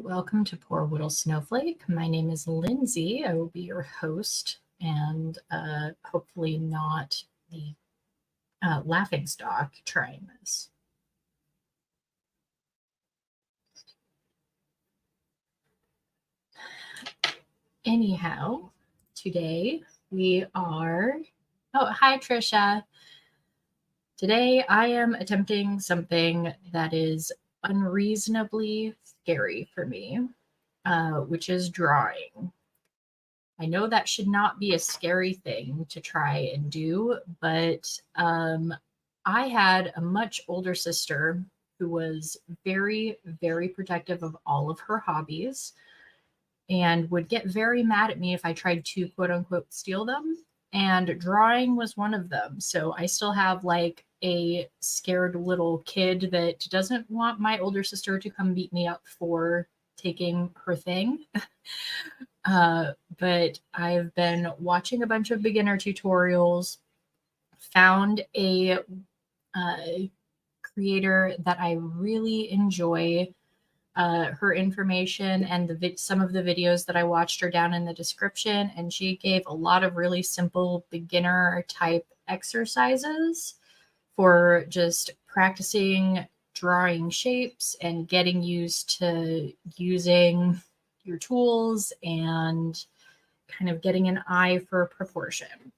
welcome to Poor Whittle Snowflake. My name is Lindsay. I will be your host and hopefully not the laughingstock trying this. Anyhow, today we are... Oh, hi, Trisha. Today I am attempting something that is unreasonably scary for me, which is drawing. I know that should not be a scary thing to try and do, but I had a much older sister who was very, very protective of all of her hobbies and would get very mad at me if I tried to quote unquote steal them. And drawing was one of them. So I still have like a scared little kid that doesn't want my older sister to come beat me up for taking her thing. But I've been watching a bunch of beginner tutorials, found a creator that I really enjoy. Her information and some of the videos that I watched are down in the description, and she gave a lot of really simple beginner type exercises for just practicing drawing shapes and getting used to using your tools and kind of getting an eye for proportion.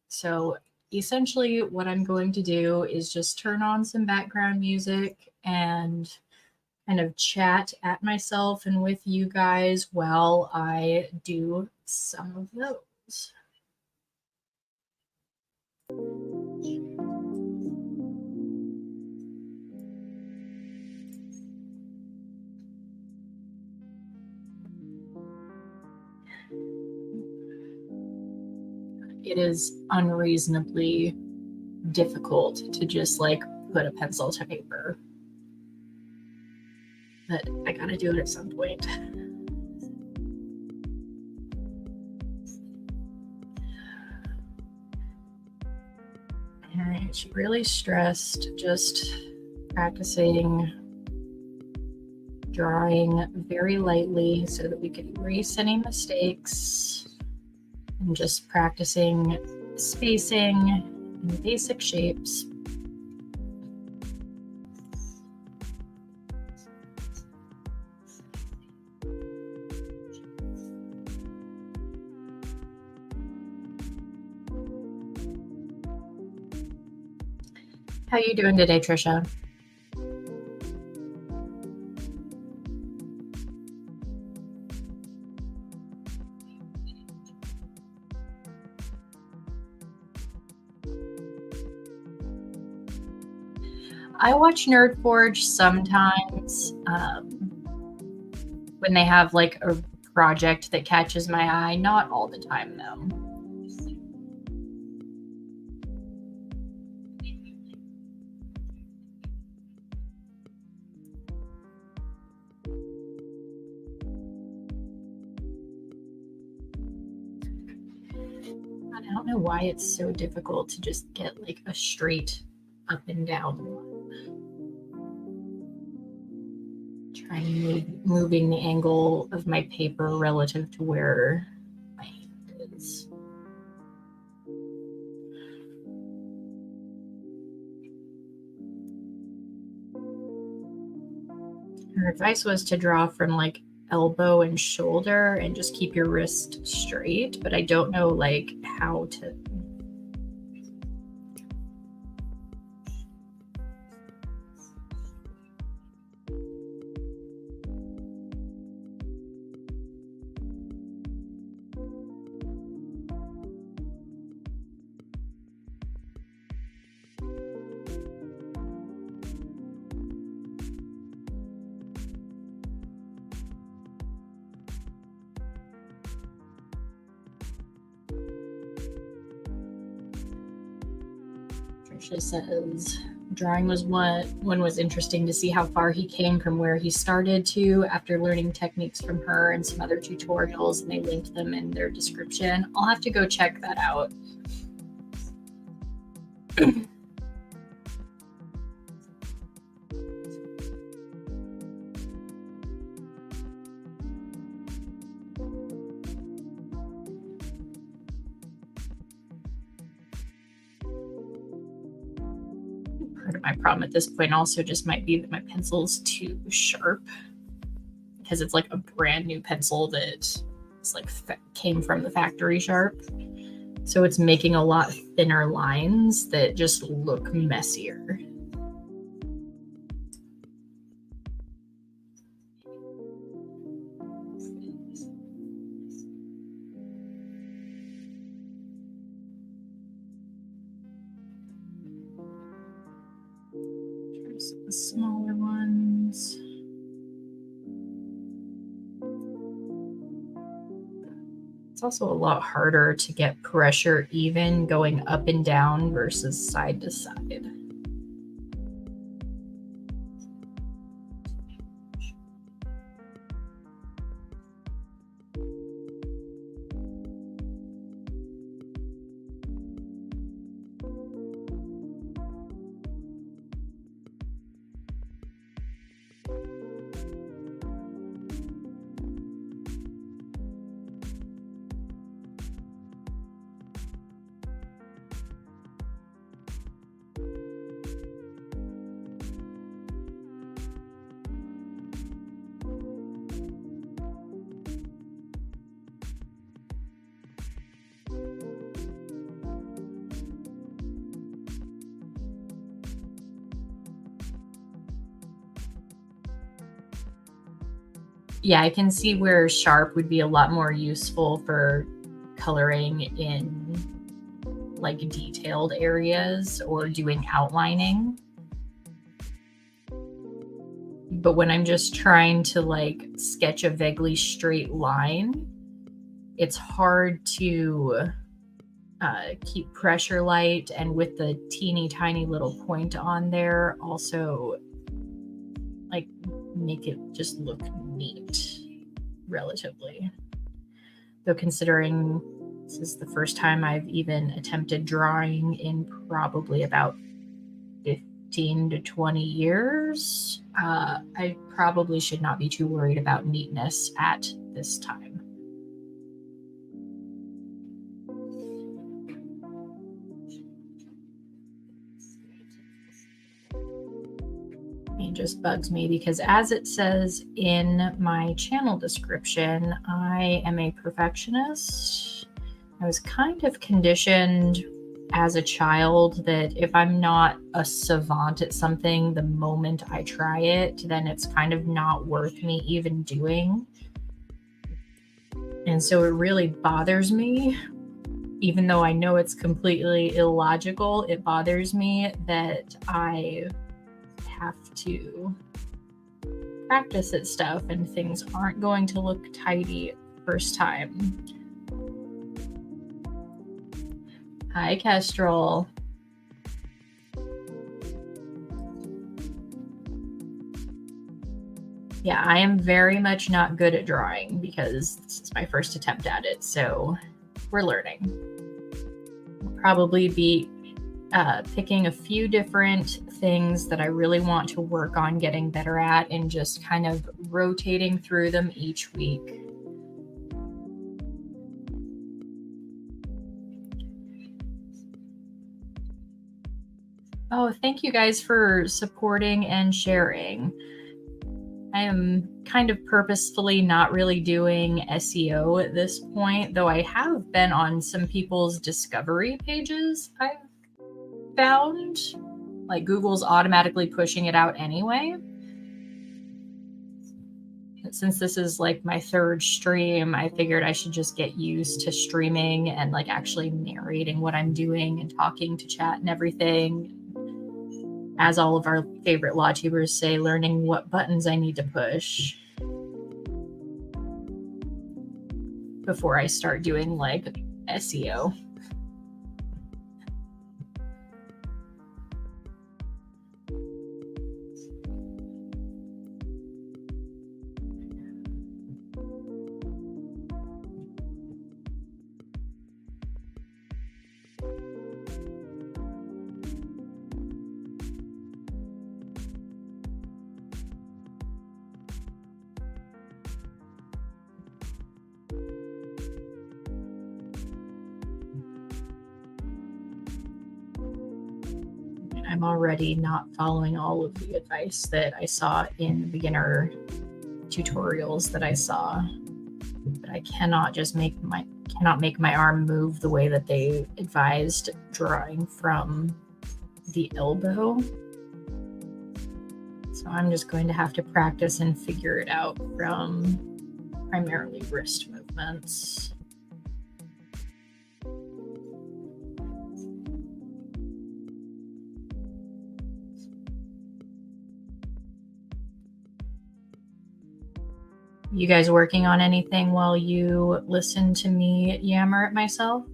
So essentially what I'm going to do is just turn on some background music and kind of chat at myself and with you guys while I do some of those. It is unreasonably difficult to just like put a pencil to paper. But I gotta do it at some point. All right, she really stressed just practicing drawing very lightly so that we could erase any mistakes and just practicing spacing and basic shapes. How you doing today, Trisha? I watch NerdForge sometimes when they have like a project that catches my eye. Not all the time, though. I don't know why it's so difficult to just get like a straight up and down line. Trying moving the angle of my paper relative to where my hand is. Her advice was to draw from like elbow and shoulder and just keep your wrist straight, but I don't know like how to. She says drawing was one was interesting to see how far he came from where he started to after learning techniques from her and some other tutorials, and they linked them in their description. I'll have to go check that out. of my problem at this point also just might be that my pencil's too sharp, because it's like a brand new pencil that is like came from the factory sharp. So it's making a lot thinner lines that just look messier. Try some smaller ones. It's also a lot harder to get pressure even going up and down versus side to side. Yeah, I can see where sharp would be a lot more useful for coloring in like detailed areas or doing outlining. But when I'm just trying to like sketch a vaguely straight line, it's hard to keep pressure light, and with the teeny tiny little point on there, also like make it just look neat relatively. Though considering this is the first time I've even attempted drawing in probably about 15 to 20 years, I probably should not be too worried about neatness at this time. It just bugs me because, as it says in my channel description, I am a perfectionist. I was kind of conditioned as a child that if I'm not a savant at something the moment I try it, then it's kind of not worth me even doing. And so it really bothers me, even though I know it's completely illogical, it bothers me that I have to practice at stuff and things aren't going to look tidy first time. Hi, Kestrel. Yeah, I am very much not good at drawing because this is my first attempt at it, so we're learning. I'll probably be picking a few different things that I really want to work on getting better at and just kind of rotating through them each week. Oh, thank you guys for supporting and sharing. I am kind of purposefully not really doing SEO at this point, though I have been on some people's discovery pages I've found. Like Google's automatically pushing it out anyway. Since this is like my third stream, I figured I should just get used to streaming and like actually narrating what I'm doing and talking to chat and everything. As all of our favorite law tubers say, learning what buttons I need to push before I start doing like SEO. I'm already not following all of the advice that I saw in the beginner tutorials that I saw. But I cannot make my arm move the way that they advised drawing from the elbow. So I'm just going to have to practice and figure it out from primarily wrist movements. You guys working on anything while you listen to me yammer at myself?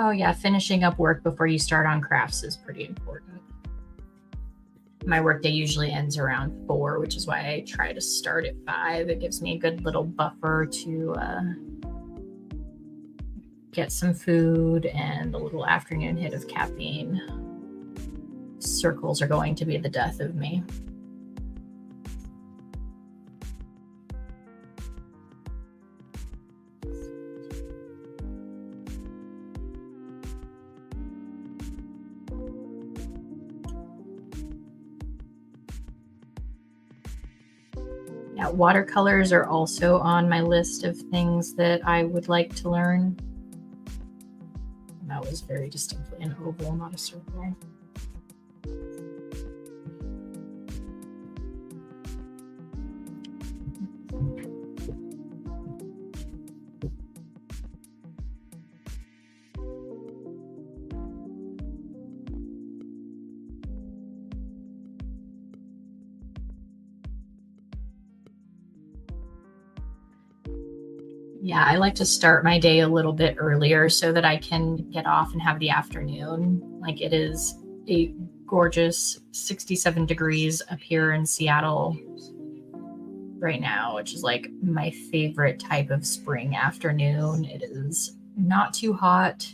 Oh yeah, finishing up work before you start on crafts is pretty important. My workday usually ends around 4, which is why I try to start at 5. It gives me a good little buffer to get some food and a little afternoon hit of caffeine. Circles are going to be the death of me. Yeah, watercolors are also on my list of things that I would like to learn. That was very distinctly an oval, not a circle. Yeah, I like to start my day a little bit earlier so that I can get off and have the afternoon. Like, it is a gorgeous 67 degrees up here in Seattle right now, which is like my favorite type of spring afternoon. It is not too hot.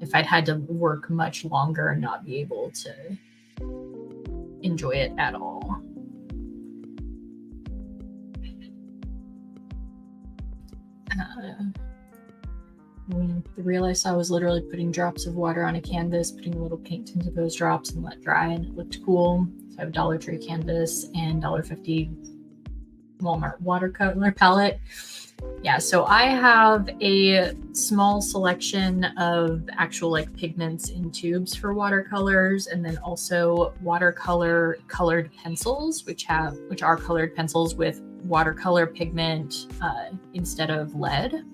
If I'd had to work much longer and not be able to enjoy it at all. The reel I saw was literally putting drops of water on a canvas, putting a little paint into those drops and let dry, and it looked cool. So I have a Dollar Tree canvas and $1.50 Walmart watercolor palette. Yeah, so I have a small selection of actual like pigments in tubes for watercolors, and then also watercolor colored pencils, which are colored pencils with watercolor pigment instead of lead,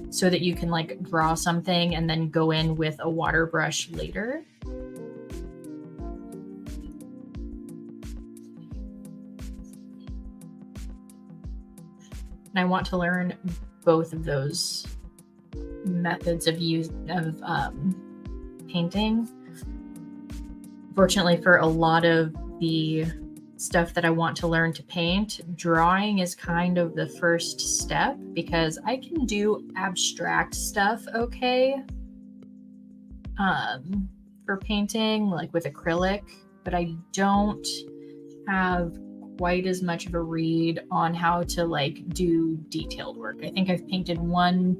so that you can like draw something and then go in with a water brush later. And I want to learn both of those methods of painting. Fortunately, for a lot of the stuff that I want to learn to paint, drawing is kind of the first step, because I can do abstract stuff okay for painting, like with acrylic, but I don't have quite as much of a read on how to like do detailed work. I think I've painted one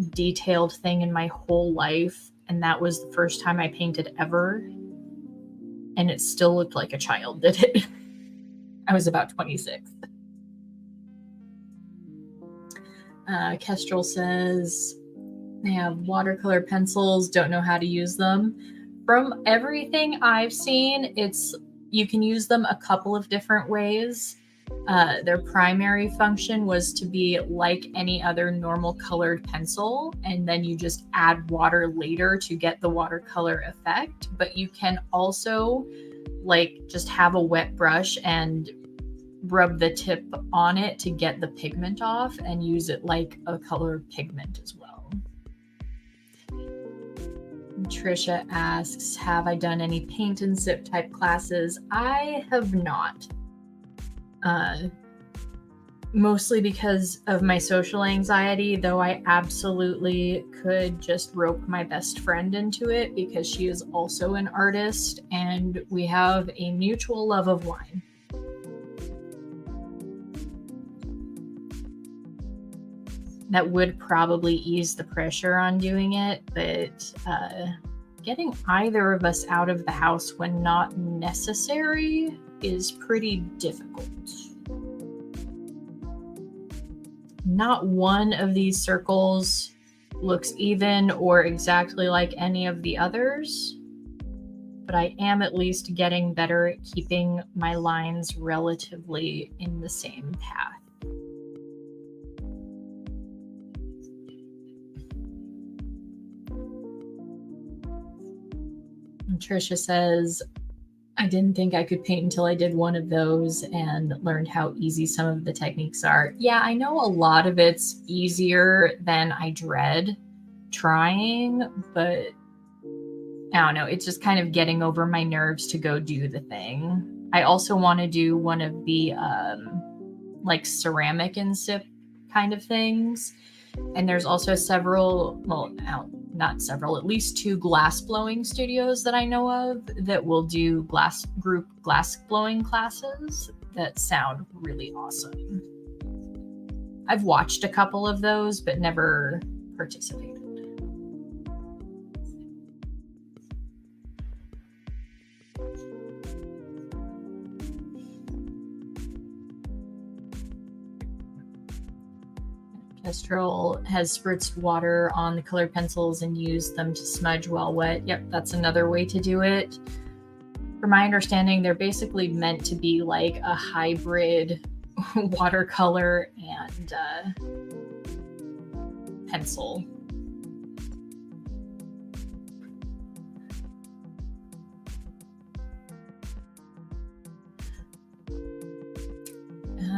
detailed thing in my whole life, and that was the first time I painted ever, and it still looked like a child did it. I was about 26. Kestrel says they have watercolor pencils, don't know how to use them. From everything I've seen, you can use them a couple of different ways. Their primary function was to be like any other normal colored pencil, and then you just add water later to get the watercolor effect. But you can also like just have a wet brush and rub the tip on it to get the pigment off and use it like a color pigment as well. Trisha asks, have I done any paint and sip type classes? I have not. Mostly because of my social anxiety, though I absolutely could just rope my best friend into it because she is also an artist and we have a mutual love of wine. That would probably ease the pressure on doing it, but getting either of us out of the house when not necessary is pretty difficult. Not one of these circles looks even or exactly like any of the others, but I am at least getting better at keeping my lines relatively in the same path. And Trisha says, I didn't think I could paint until I did one of those and learned how easy some of the techniques are. Yeah, I know a lot of it's easier than I dread trying, but I don't know. It's just kind of getting over my nerves to go do the thing. I also want to do one of the like ceramic and sip kind of things. And there's also several, well, not several, at least 2 glass blowing studios that I know of that will do group glass blowing classes that sound really awesome. I've watched a couple of those, but never participated. Kestrel has spritzed water on the colored pencils and used them to smudge while wet. Yep, that's another way to do it. From my understanding, they're basically meant to be like a hybrid watercolor and pencil.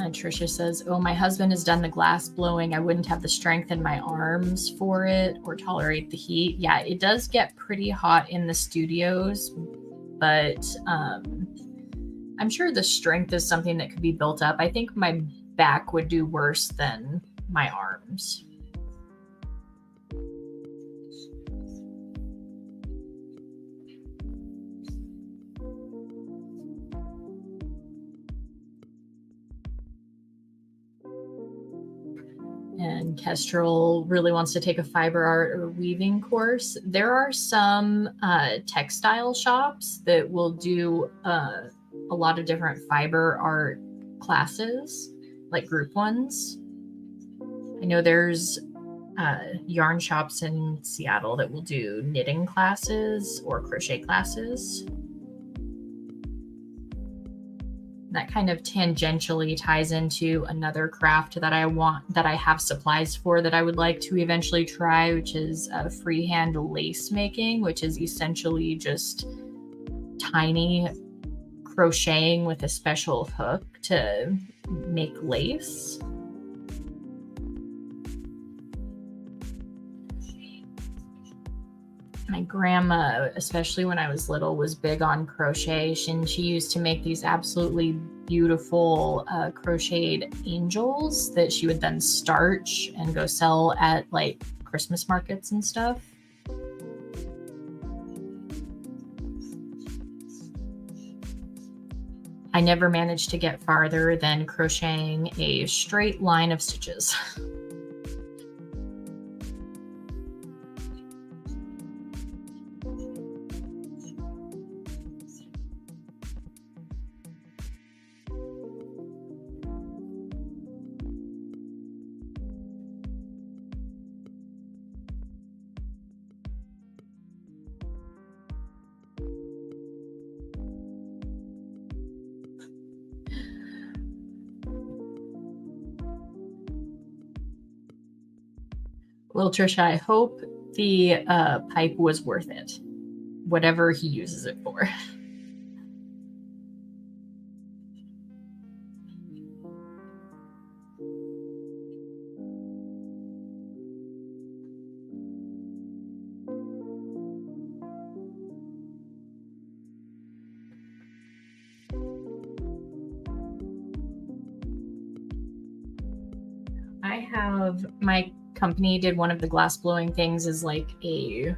Trisha says, oh, my husband has done the glass blowing. I wouldn't have the strength in my arms for it or tolerate the heat. Yeah, it does get pretty hot in the studios, but I'm sure the strength is something that could be built up. I think my back would do worse than my arms. And Kestrel really wants to take a fiber art or weaving course. There are some textile shops that will do a lot of different fiber art classes, like group ones. I know there's yarn shops in Seattle that will do knitting classes or crochet classes. That kind of tangentially ties into another craft that I have supplies for that I would like to eventually try, which is freehand lace making, which is essentially just tiny crocheting with a special hook to make lace. My grandma, especially when I was little, was big on crochet, and she used to make these absolutely beautiful crocheted angels that she would then starch and go sell at like Christmas markets and stuff. I never managed to get farther than crocheting a straight line of stitches. Well, Trisha, I hope the pipe was worth it, whatever he uses it for. my company did one of the glass blowing things as like a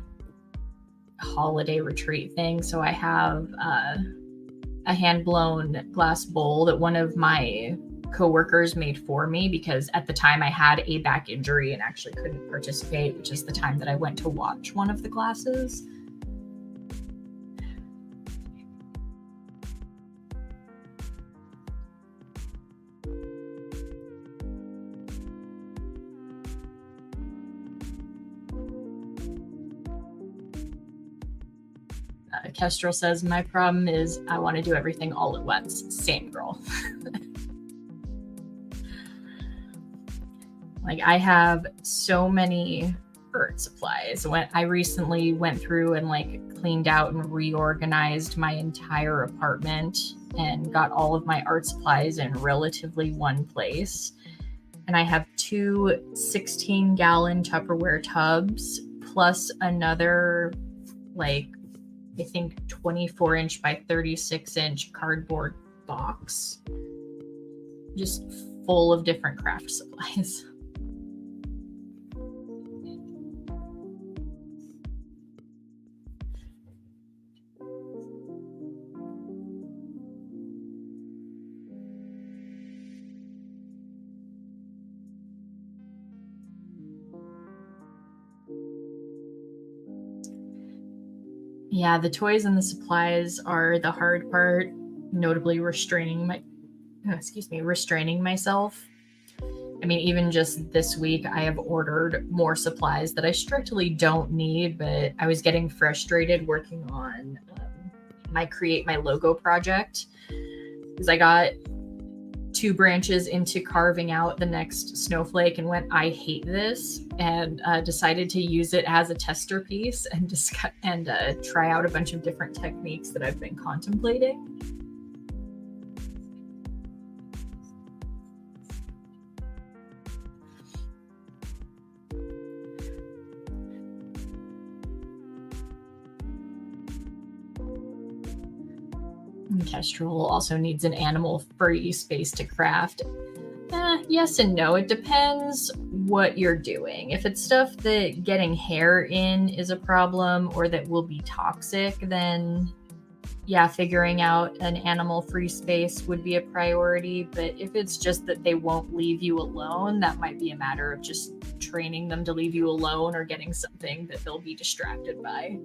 holiday retreat thing. So I have a hand blown glass bowl that one of my coworkers made for me because at the time I had a back injury and actually couldn't participate, which is the time that I went to watch one of the glasses. Kestrel says, my problem is I want to do everything all at once. Same, girl. Like, I have so many art supplies. When I recently went through and like cleaned out and reorganized my entire apartment and got all of my art supplies in relatively one place. And I have 2 16-gallon Tupperware tubs plus another like I think 24-inch by 36-inch cardboard box, just full of different craft supplies. Yeah, the toys and the supplies are the hard part, notably restraining myself. I mean, even just this week, I have ordered more supplies that I strictly don't need, but I was getting frustrated working on my Create My Logo project because I got 2 branches into carving out the next snowflake and went, I hate this, and decided to use it as a tester piece and try out a bunch of different techniques that I've been contemplating. Kestrel also needs an animal-free space to craft. Yes and no. It depends what you're doing. If it's stuff that getting hair in is a problem or that will be toxic, then yeah, figuring out an animal-free space would be a priority. But if it's just that they won't leave you alone, that might be a matter of just training them to leave you alone or getting something that they'll be distracted by.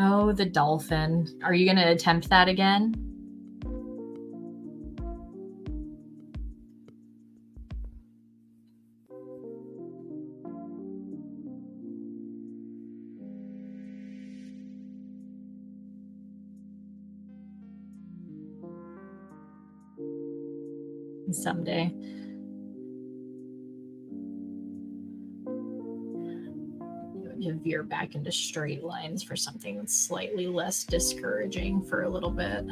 Oh, the dolphin. Are you going to attempt that again? Someday. To veer back into straight lines for something that's slightly less discouraging for a little bit.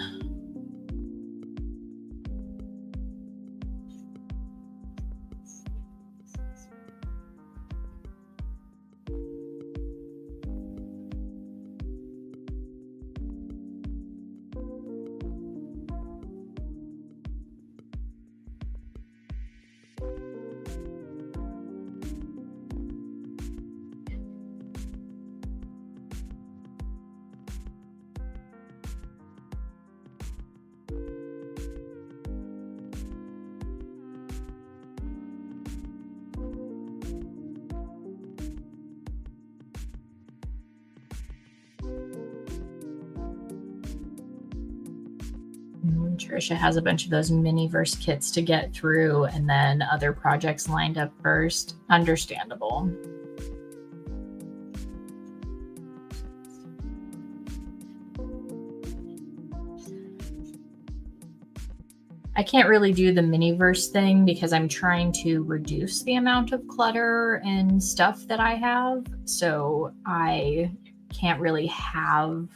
Trisha has a bunch of those mini-verse kits to get through and then other projects lined up first. Understandable. I can't really do the mini-verse thing because I'm trying to reduce the amount of clutter and stuff that I have. So I can't really have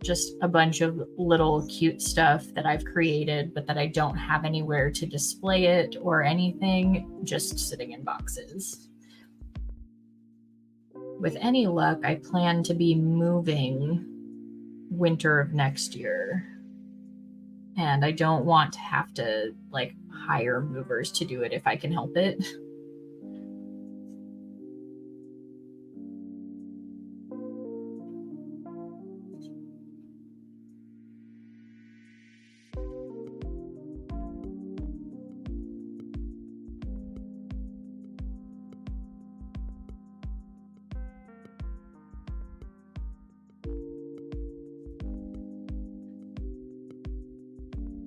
just a bunch of little cute stuff that I've created, but that I don't have anywhere to display it or anything, just sitting in boxes. with any luck, I plan to be moving winter of next year. And I don't want to have to like hire movers to do it if I can help it.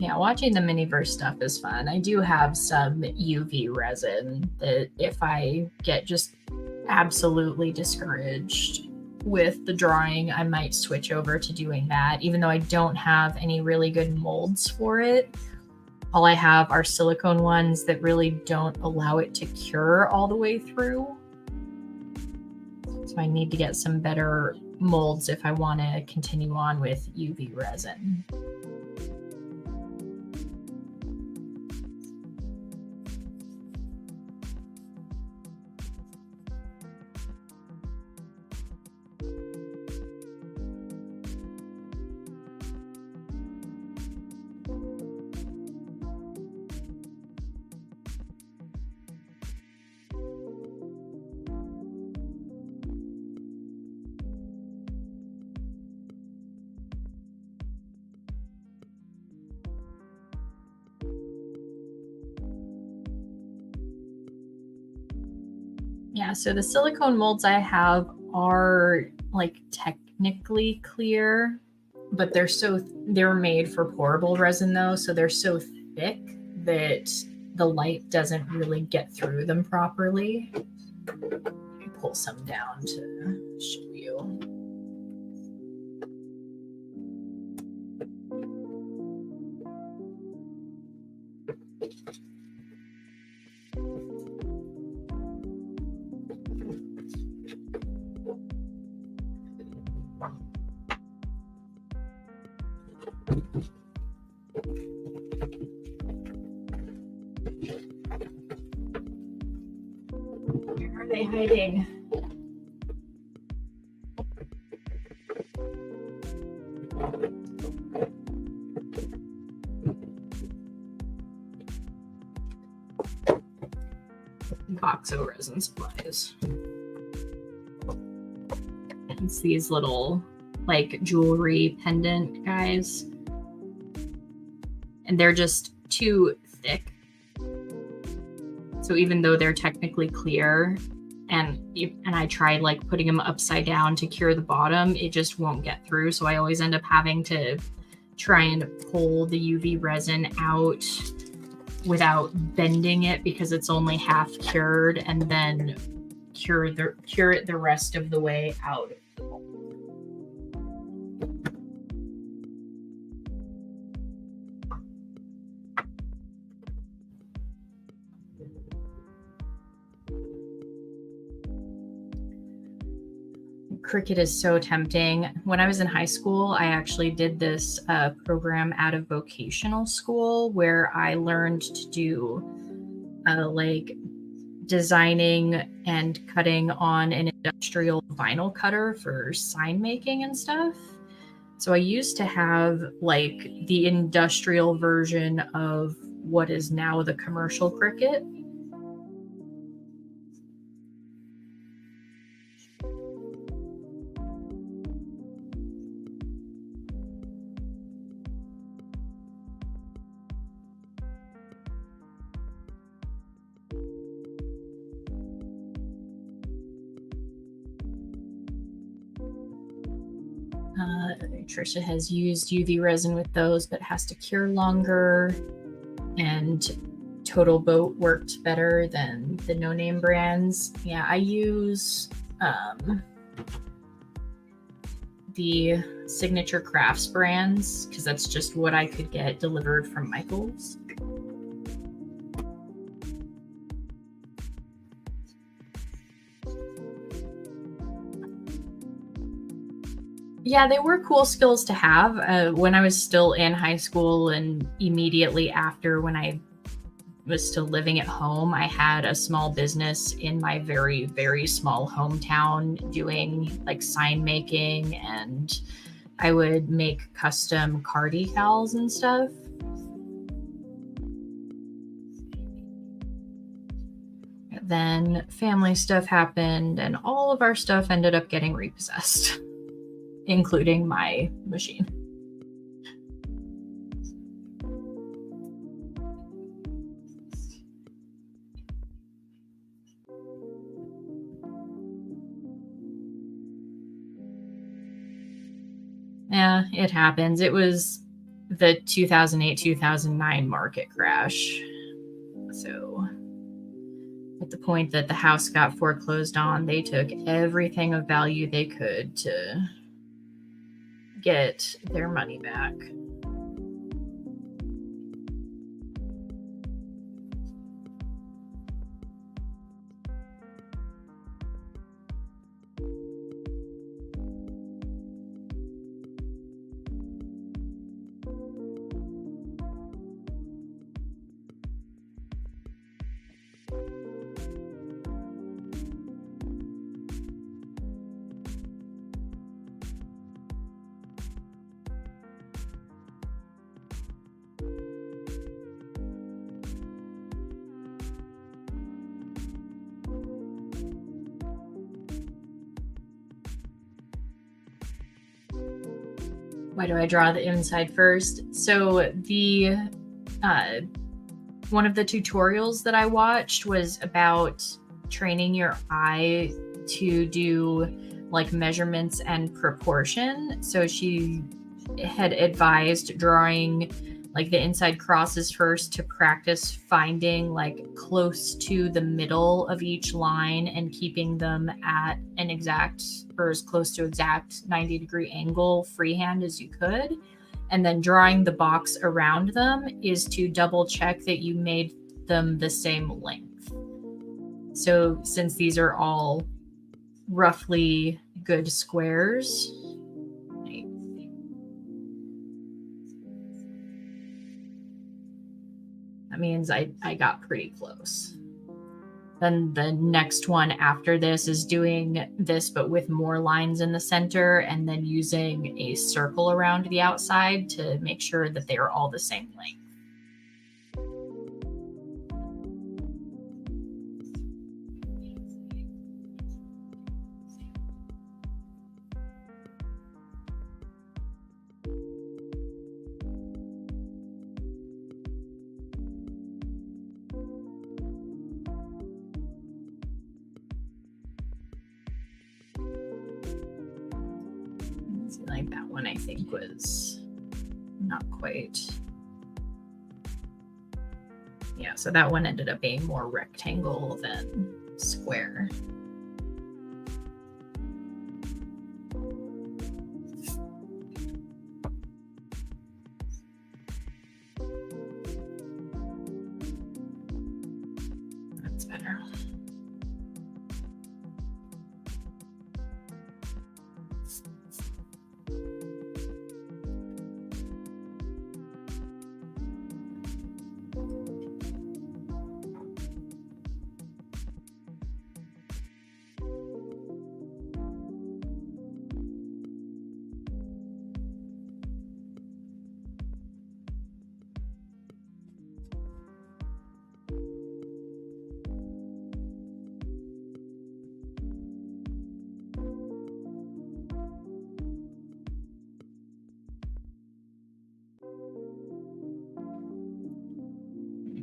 Yeah, watching the Miniverse stuff is fun. I do have some UV resin that if I get just absolutely discouraged with the drawing, I might switch over to doing that, even though I don't have any really good molds for it. All I have are silicone ones that really don't allow it to cure all the way through. So I need to get some better molds if I want to continue on with UV resin. Yeah, so the silicone molds I have are like technically clear, but they're made for pourable resin though, so they're so thick that the light doesn't really get through them properly. Let me pull some down to show you. Where are they hiding? Boxo resin supplies. It's these little like jewelry pendant guys, and they're just too thick. So even though they're technically clear, and I tried like putting them upside down to cure the bottom, it just won't get through. So I always end up having to try and pull the UV resin out without bending it because it's only half cured, and then cure it the rest of the way out. Cricut is so tempting. When I was in high school, I actually did this program out of vocational school where I learned to do like designing and cutting on an industrial vinyl cutter for sign making and stuff. So I used to have like the industrial version of what is now the commercial Cricut. Trisha has used UV resin with those, but has to cure longer. And Total Boat worked better than the no-name brands. Yeah, I use the Signature Crafts brands because that's just what I could get delivered from Michael's. Yeah, they were cool skills to have when I was still in high school and immediately after when I was still living at home, I had a small business in my very, very small hometown doing like sign making, and I would make custom car decals and stuff. Then family stuff happened, and all of our stuff ended up getting repossessed, including my machine. Yeah, it happens. It was the 2008-2009 market crash. So at the point that the house got foreclosed on, they took everything of value they could to get their money back. Why do I draw the inside first? So the one of the tutorials that I watched was about training your eye to do like measurements and proportion. So she had advised drawing like the inside crosses first to practice finding like close to the middle of each line and keeping them at an exact or as close to exact 90-degree angle freehand as you could. And then drawing the box around them is to double check that you made them the same length. So since these are all roughly good squares, that means I got pretty close. Then the next one after this is doing this, but with more lines in the center, and then using a circle around the outside to make sure that they are all the same length. Like that one I think was not quite. Yeah, so that one ended up being more rectangle than square. That's better.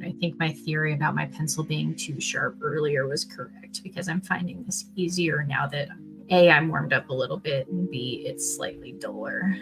I think my theory about my pencil being too sharp earlier was correct, because I'm finding this easier now that A, I'm warmed up a little bit, and B, it's slightly duller.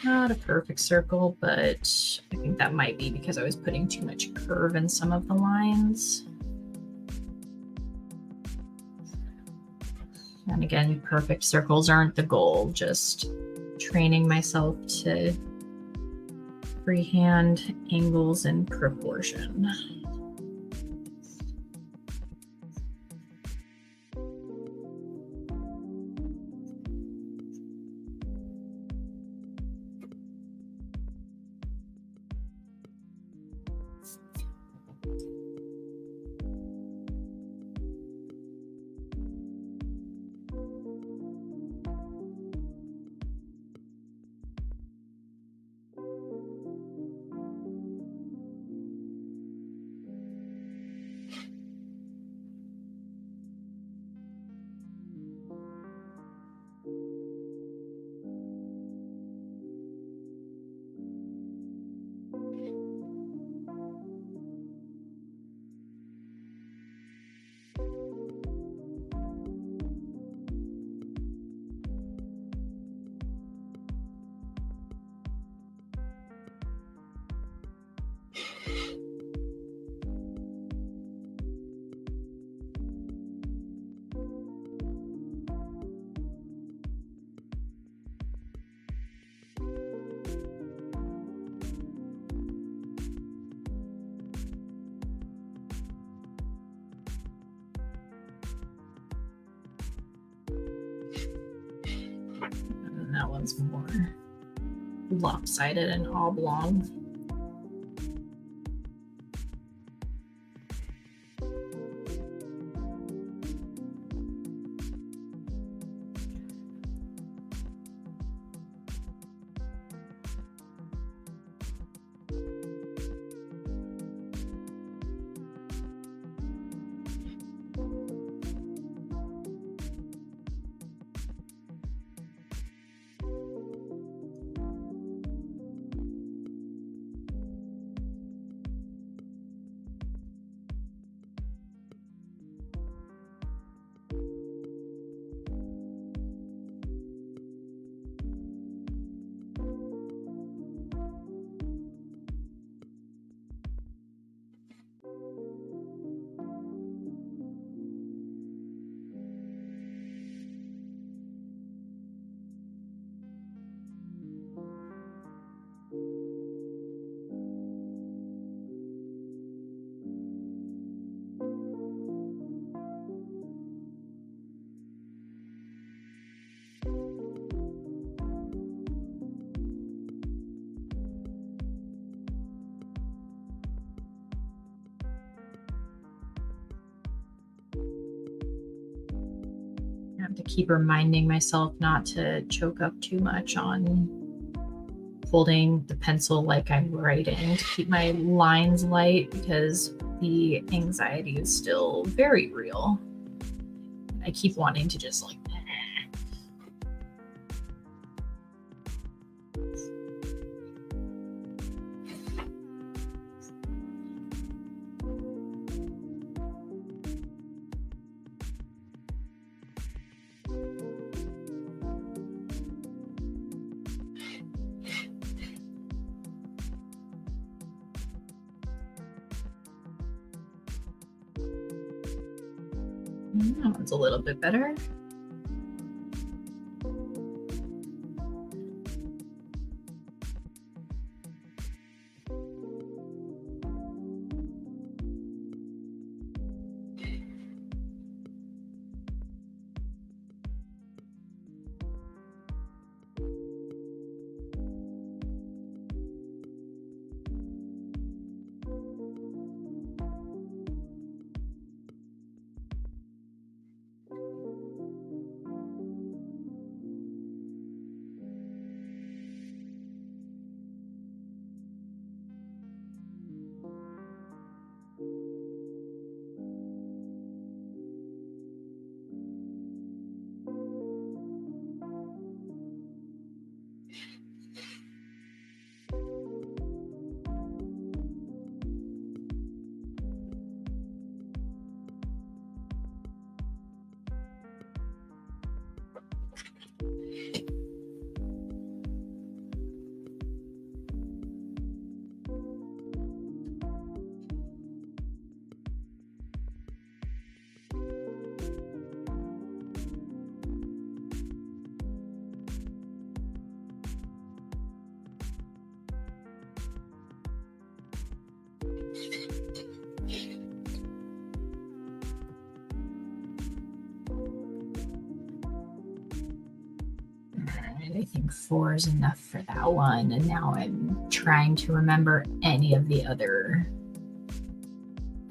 Not a perfect circle, but I think that might be because I was putting too much curve in some of the lines. And again, perfect circles aren't the goal, just training myself to freehand angles and proportion. And that one's more lopsided and oblong. I have to keep reminding myself not to choke up too much on holding the pencil like I'm writing to keep my lines light, because the anxiety is still very real. I keep wanting to just like that one's a little bit better. I think 4 is enough for that one. And now I'm trying to remember any of the other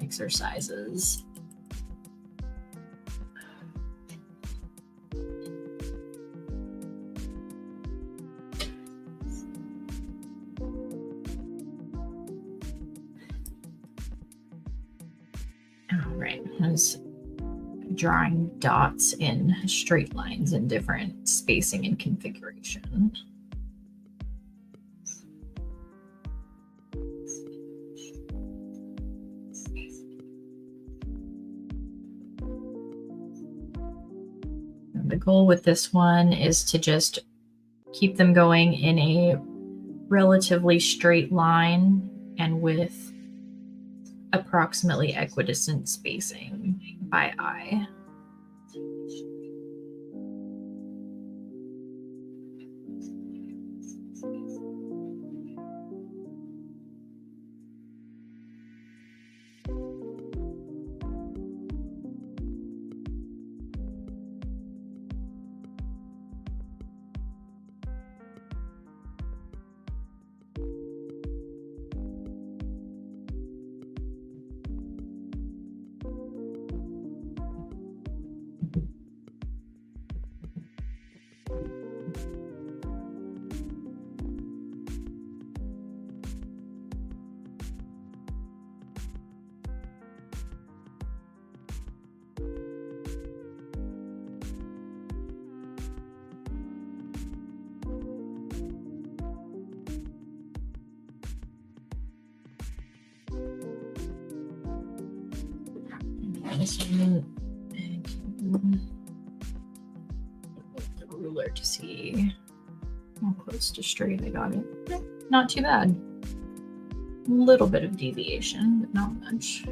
exercises. All right, I was drawing dots in straight lines in different spacing and configuration. And the goal with this one is to just keep them going in a relatively straight line and with approximately equidistant spacing by eye. This one, the ruler to see how close to straight I got it. Not too bad. A little bit of deviation, but not much.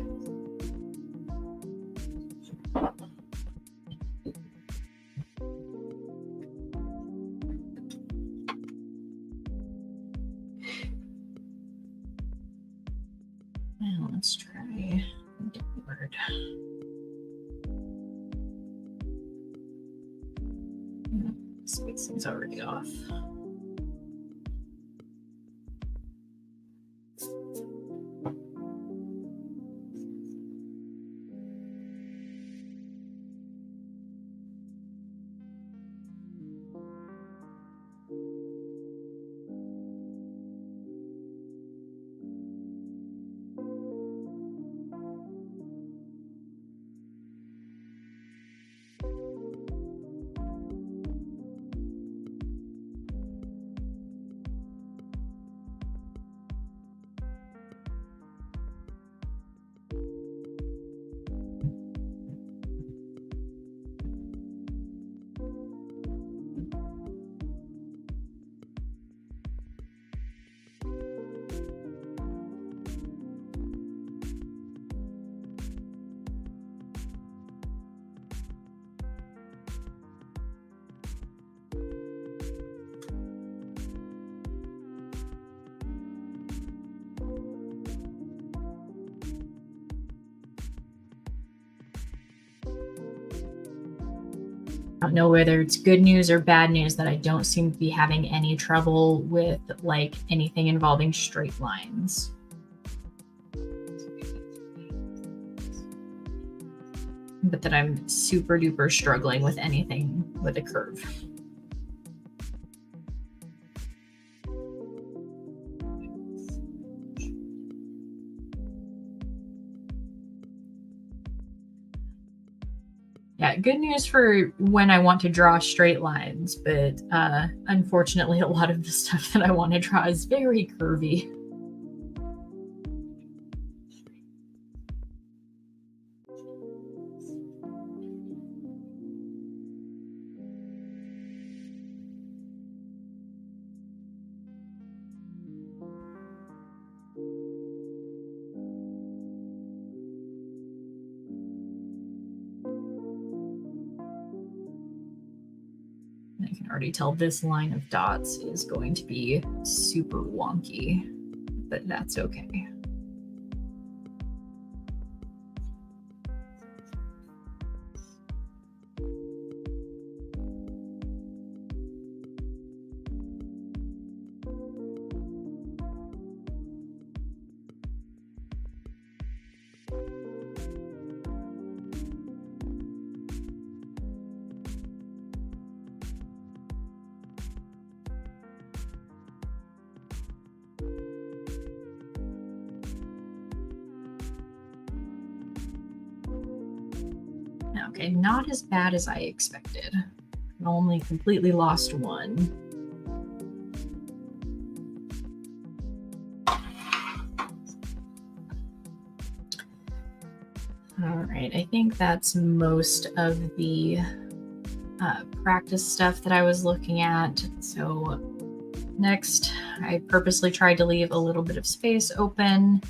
Now let's try downward. Spacing's already off. I don't know whether it's good news or bad news that I don't seem to be having any trouble with like anything involving straight lines. But that I'm super duper struggling with anything with a curve. Yeah, good news for when I want to draw straight lines, but unfortunately a lot of the stuff that I want to draw is very curvy. I can already tell this line of dots is going to be super wonky, but that's okay. Okay, not as bad as I expected. I only completely lost one. All right, I think that's most of the practice stuff that I was looking at. So next, I purposely tried to leave a little bit of space open.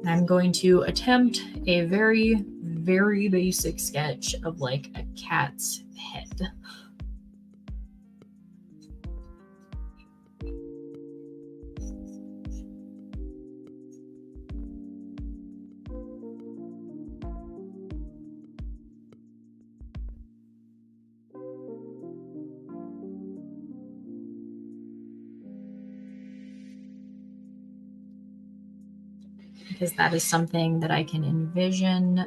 I'm going to attempt a very, very basic sketch of like a cat's head. Because that is something that I can envision,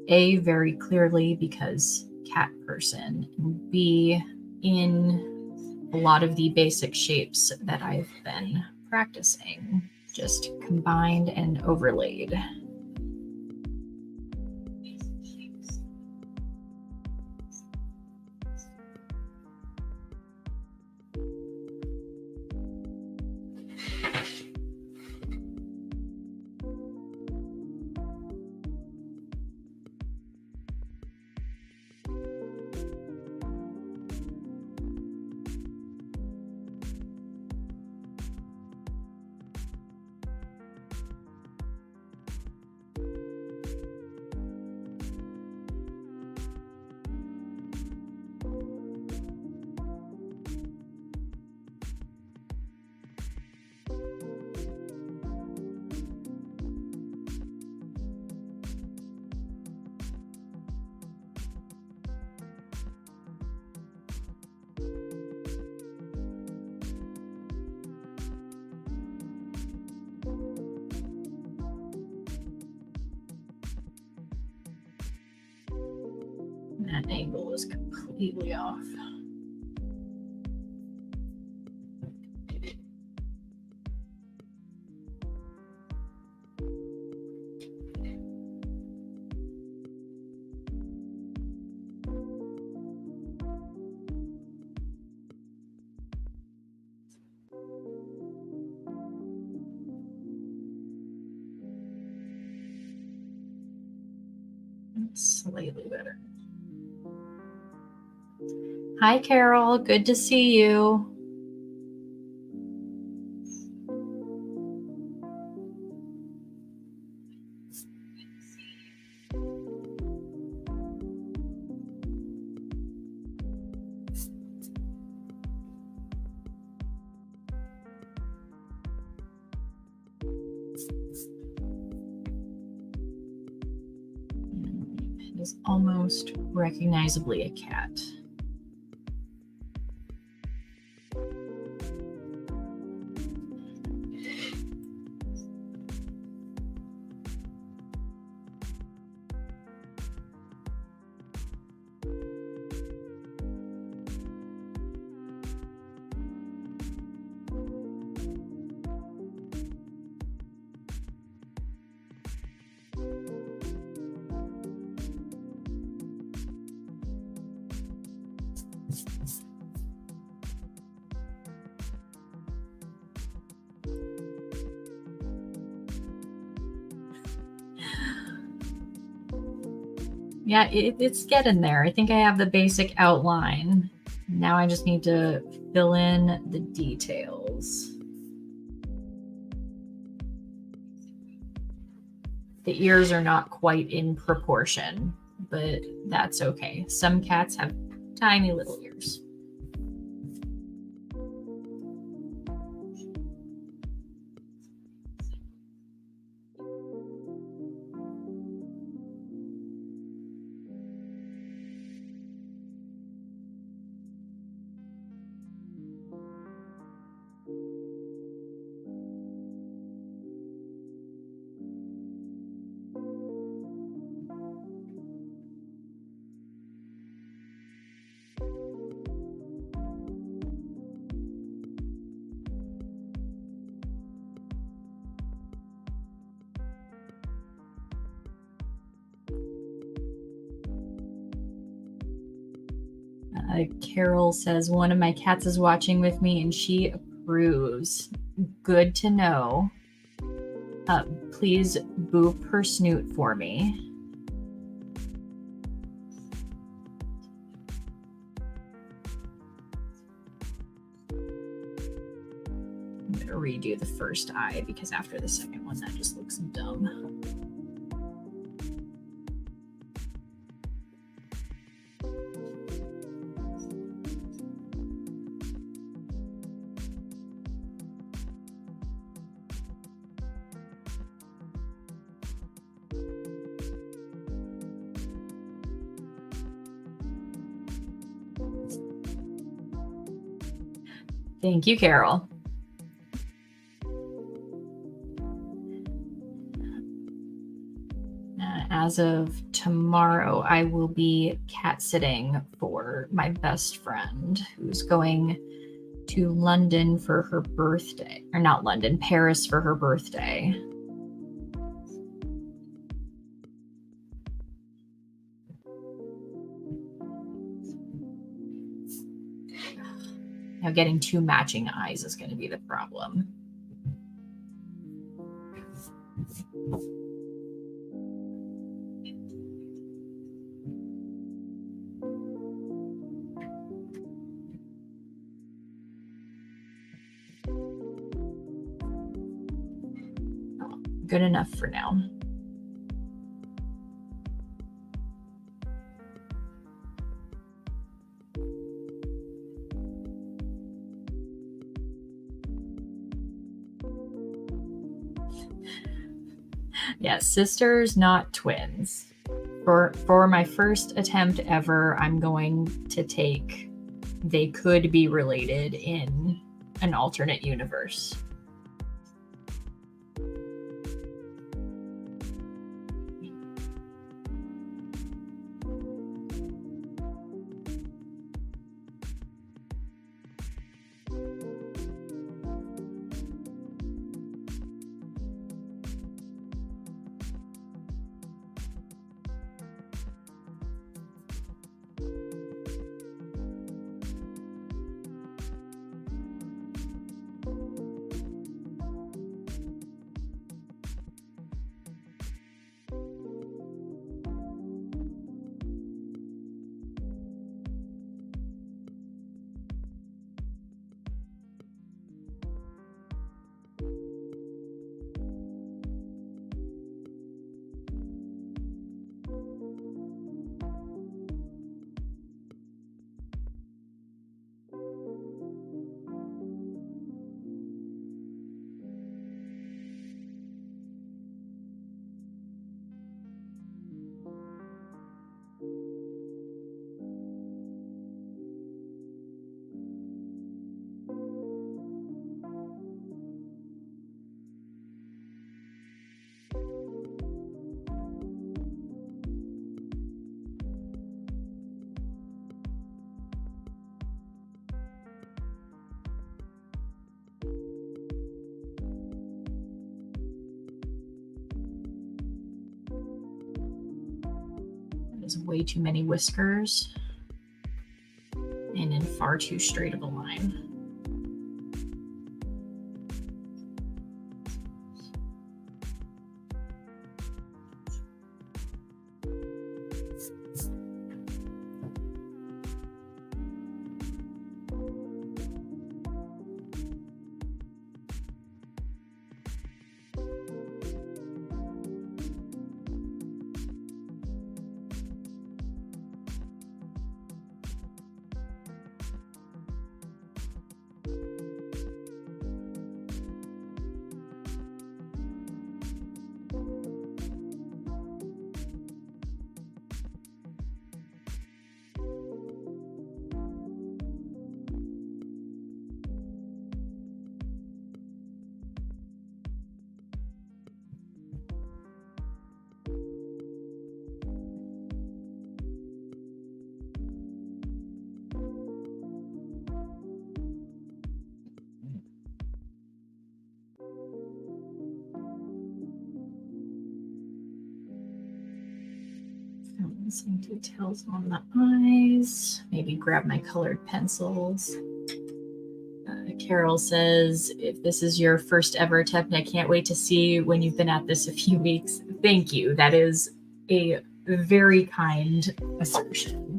A, very clearly because cat person, and B, in a lot of the basic shapes that I've been practicing, just combined and overlaid. That angle was completely off. It's slightly better. Hi, Carol. Good to see you. It is almost recognizably a cat. Yeah, it's getting there. I think I have the basic outline. Now I just need to fill in the details. The ears are not quite in proportion, but that's okay. Some cats have tiny little ears. Carol says, one of my cats is watching with me and she approves. Good to know. Please boop her snoot for me. I'm going to redo the first eye because after the second one, that just looks dumb. Thank you, Carol. As of tomorrow, I will be cat sitting for my best friend who's going to London for her birthday. Or not London, Paris for her birthday. Now, getting two matching eyes is going to be the problem. Oh, good enough for now. Yes, sisters, not twins. For my first attempt ever, I'm going to take they could be related in an alternate universe. There's way too many whiskers and in far too straight of a line. some details on the eyes. Maybe grab my colored pencils. Carol says, if this is your first ever attempt, I can't wait to see when you've been at this a few weeks. Thank you. That is a very kind assertion.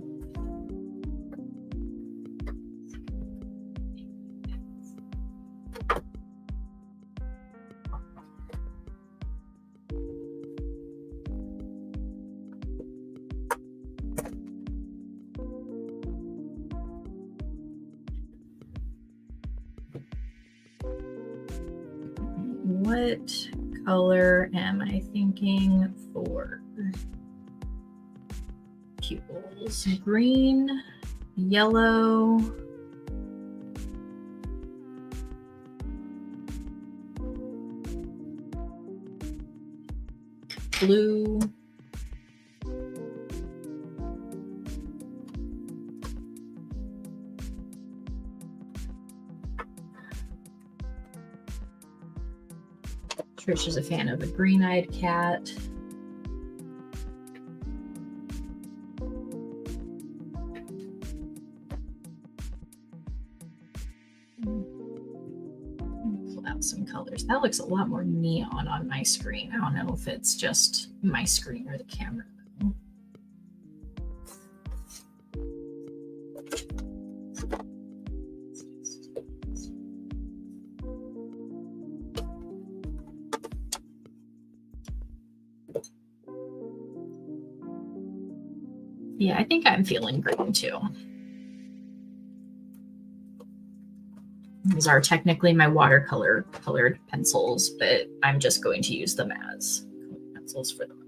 What color am I thinking for pupils? Green, yellow, blue, Trish is a fan of a green-eyed cat. Pull out some colors. That looks a lot more neon on my screen. I don't know if it's just my screen or the camera. Yeah, I think I'm feeling green too. These are technically my watercolor colored pencils, but I'm just going to use them as pencils for them.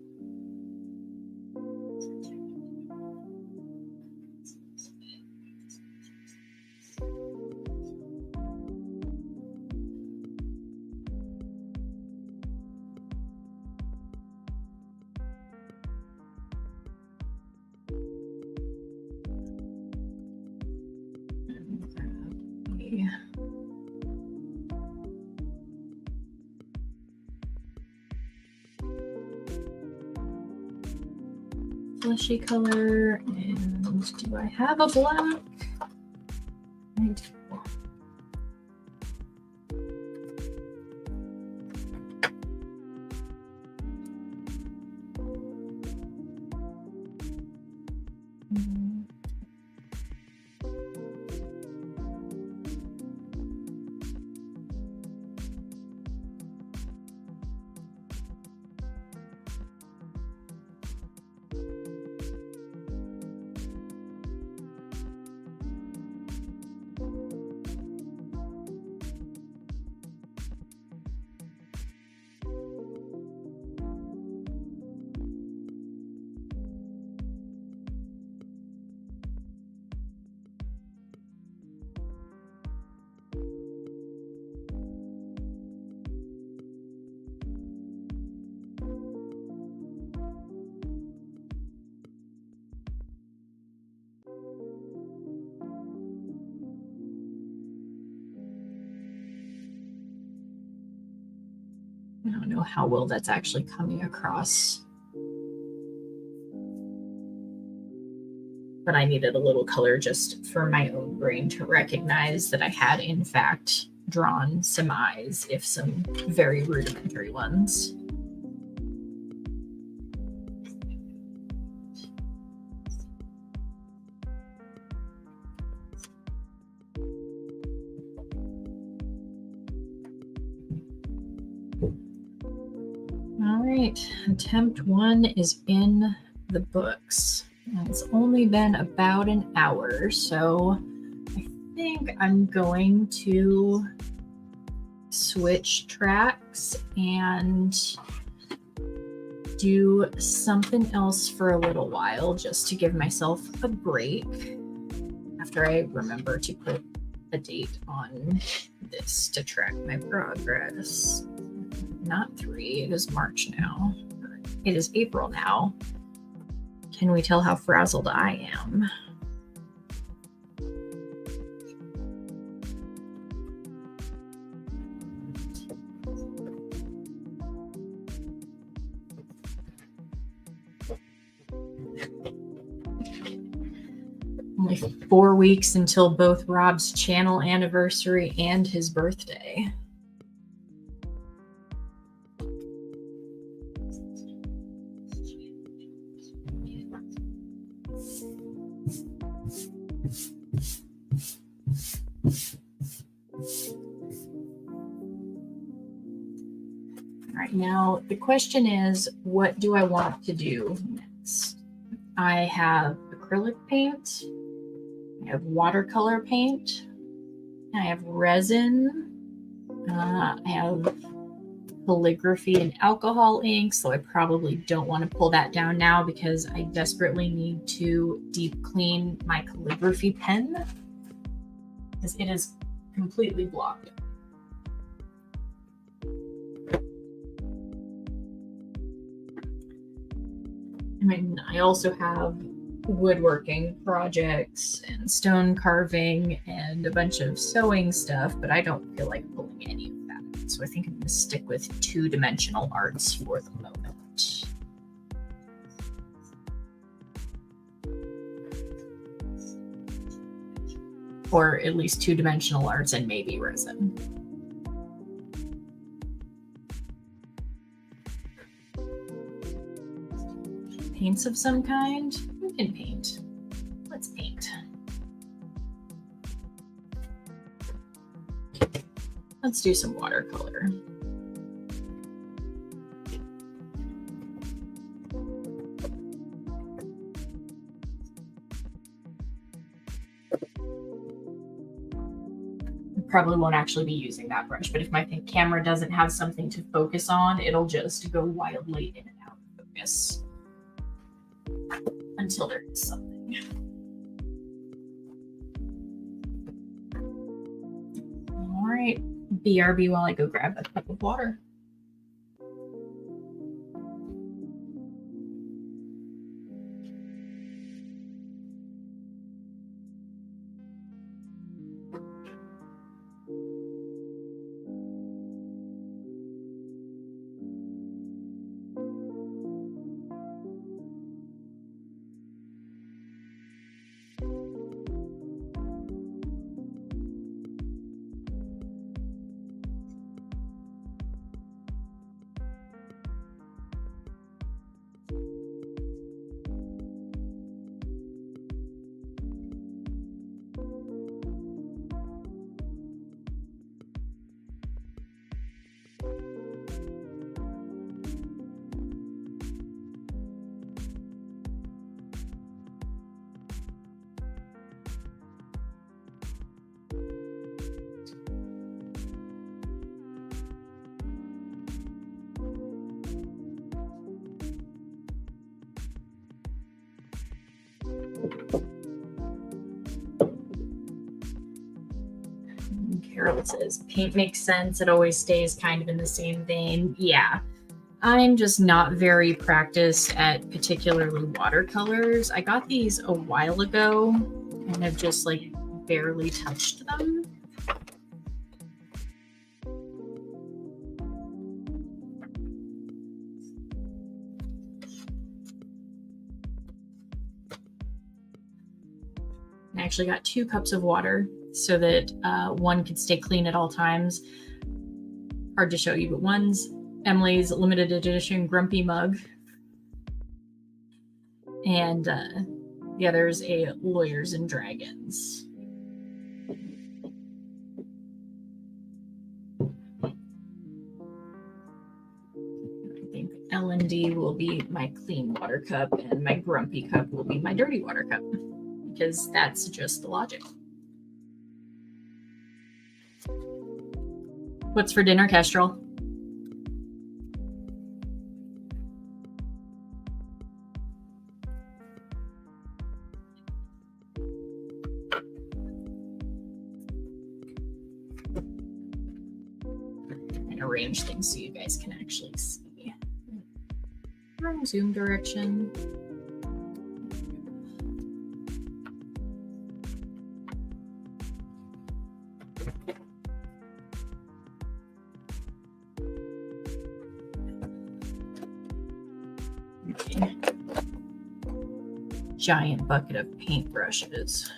Fleshy color, and do I have a black? I do. I don't know how well that's actually coming across. But I needed a little color just for my own brain to recognize that I had, in fact, drawn some eyes, if some very rudimentary ones. All right, attempt 1 is in the books. And it's only been about an hour, so I think I'm going to switch tracks and do something else for a little while just to give myself a break after I remember to put a date on this to track my progress. Not 3, it is March now. It is April now. Can we tell how frazzled I am? only 4 weeks until both Rob's channel anniversary and his birthday. All right, now the question is, what do I want to do next? I have acrylic paint, I have watercolor paint, I have resin, I have calligraphy and alcohol ink, so I probably don't want to pull that down now because I desperately need to deep clean my calligraphy pen because it is completely blocked. I mean, I also have woodworking projects and stone carving and a bunch of sewing stuff, but I don't feel like pulling any of that. So I think I'm going to stick with two-dimensional arts for the moment. Or at least two-dimensional arts and maybe resin. Paints of some kind? We can paint. Let's paint. Let's do some watercolor. Probably won't actually be using that brush, but if my camera doesn't have something to focus on, it'll just go wildly in and out of focus until there is something. All right, BRB while I go grab a cup of water. Carol says, paint makes sense. It always stays kind of in the same vein. Yeah, I'm just not very practiced at particularly watercolors. I got these a while ago and have just like barely touched them. I actually got 2 cups of water so that one could stay clean at all times. Hard to show you, but one's Emily's limited edition Grumpy mug. And the other's a Lawyers and Dragons. I think L&D will be my clean water cup and my Grumpy cup will be my dirty water cup, because that's just the logic. What's for dinner, Kestrel? And arrange things so you guys can actually see. Wrong zoom direction. Giant bucket of paintbrushes.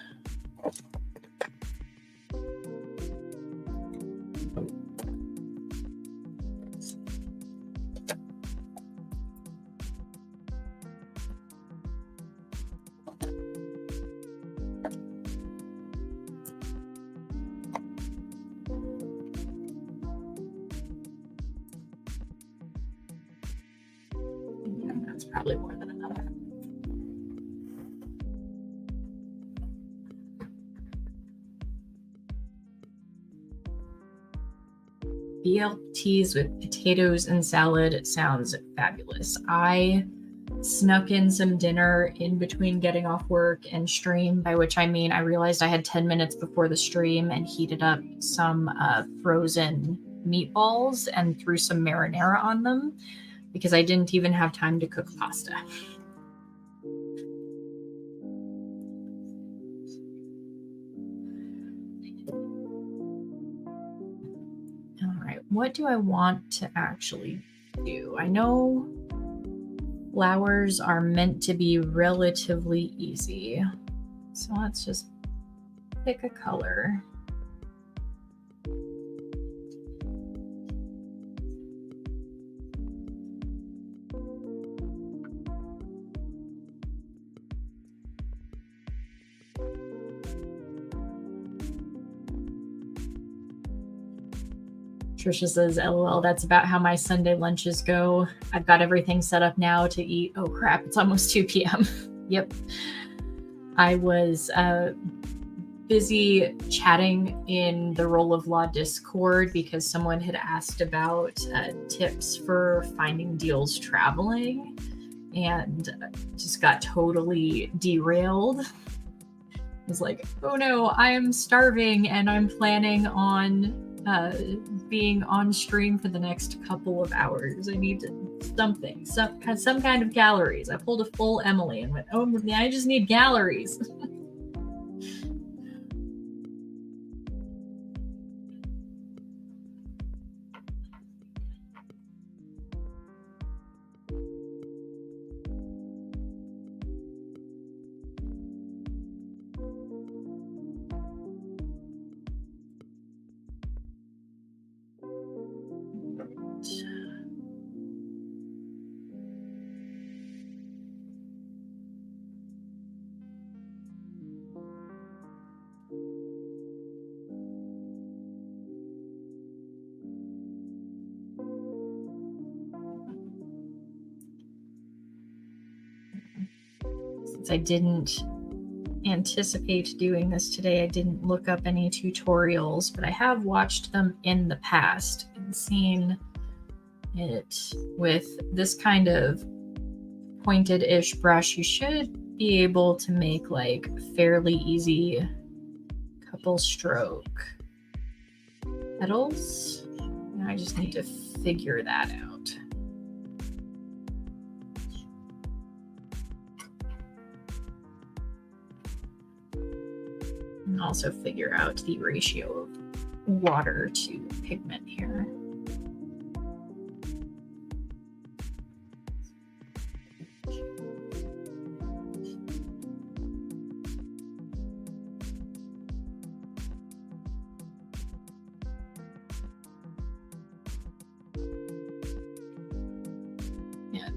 probably more than enough. BLTs with potatoes and salad sounds fabulous. I snuck in some dinner in between getting off work and stream, by which I mean I realized I had 10 minutes before the stream and heated up some frozen meatballs and threw some marinara on them because I didn't even have time to cook pasta. All right, what do I want to actually do? I know flowers are meant to be relatively easy. So let's just pick a color. Trisha says, LOL, that's about how my Sunday lunches go. I've got everything set up now to eat. Oh crap, it's almost 2 p.m. Yep. I was busy chatting in the Roll of Law Discord because someone had asked about tips for finding deals traveling and just got totally derailed. I was like, oh no, I am starving and I'm planning on being on stream for the next couple of hours. I need something, some kind of calories. I pulled a full Emily and went, oh, I just need calories. Since I didn't anticipate doing this today, I didn't look up any tutorials, but I have watched them in the past and seen it with this kind of pointed-ish brush. You should be able to make like fairly easy couple stroke petals. I just need to figure that out. And also figure out the ratio of water to pigment here.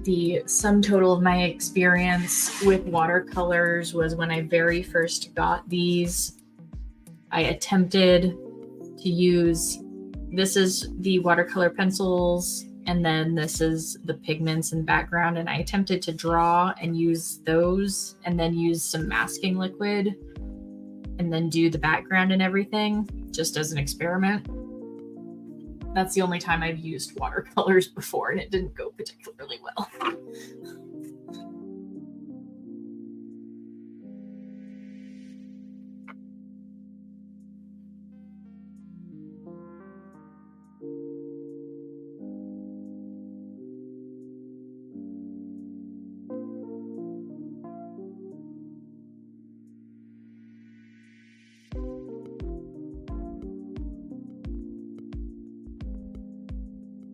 The sum total of my experience with watercolors was when I very first got these, I attempted to use, this is the watercolor pencils, and then this is the pigments and background, and I attempted to draw and use those, and then use some masking liquid, and then do the background and everything, just as an experiment. That's the only time I've used watercolors before, and it didn't go particularly well.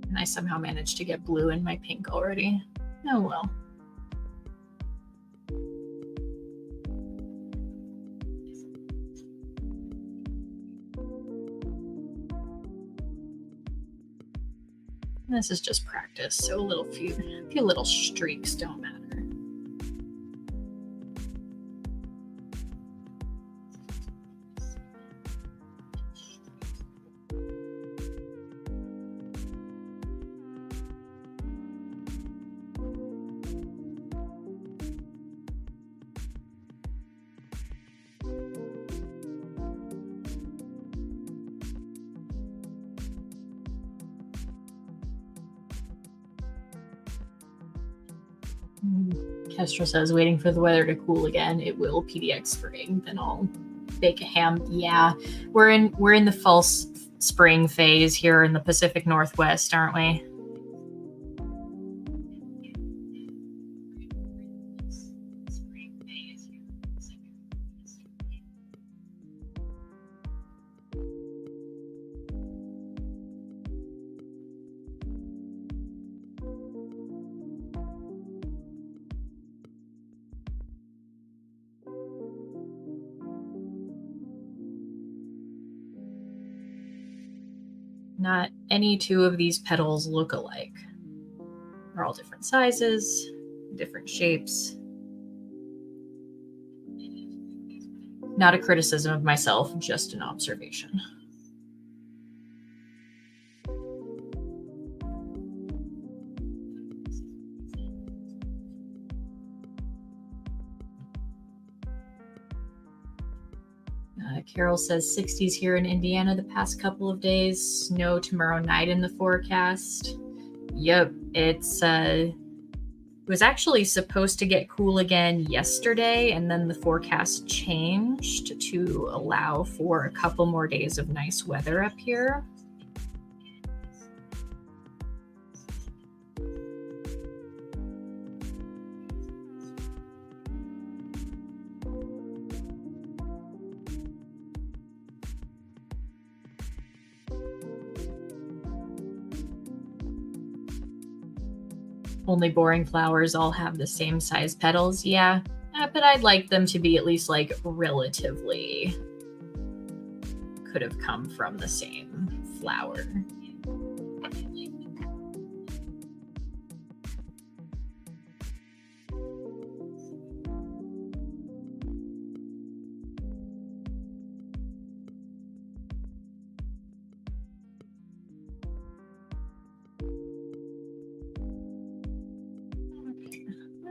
And I somehow managed to get blue in my pink already. Oh well. This is just practice, so a few little streaks don't matter. Kestrel says, waiting for the weather to cool again. It will PDX spring. Then I'll bake a ham. Yeah, we're in the false spring phase here in the Pacific Northwest, aren't we? Not any two of these petals look alike. They're all different sizes, different shapes. Not a criticism of myself, just an observation. Carol says 60s here in Indiana the past couple of days. Snow tomorrow night in the forecast. Yep, it was actually supposed to get cool again yesterday, and then the forecast changed to allow for a couple more days of nice weather up here. Only boring flowers all have the same size petals. Yeah, but I'd like them to be at least like relatively could have come from the same flower.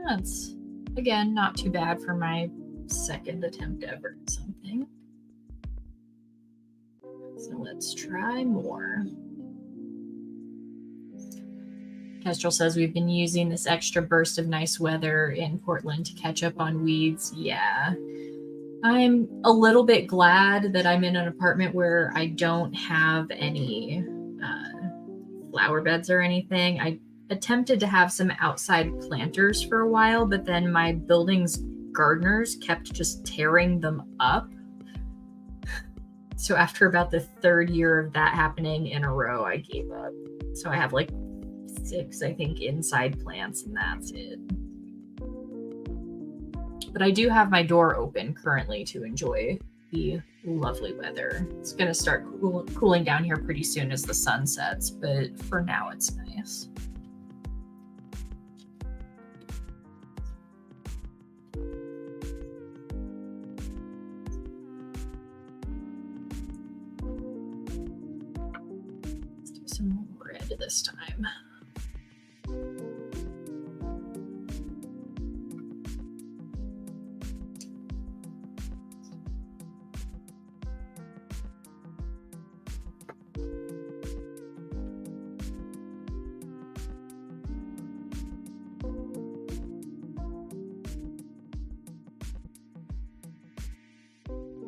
That's, again, not too bad for my second attempt ever at something. So let's try more. Kestrel says we've been using this extra burst of nice weather in Portland to catch up on weeds. Yeah. I'm a little bit glad that I'm in an apartment where I don't have any flower beds or anything. I attempted to have some outside planters for a while, but then my building's gardeners kept just tearing them up. So after about the third year of that happening in a row, I gave up. So I have like 6, I think, inside plants, and that's it. But I do have my door open currently to enjoy the lovely weather. It's going to start cooling down here pretty soon as the sun sets, but for now it's nice. Let's do some red this time.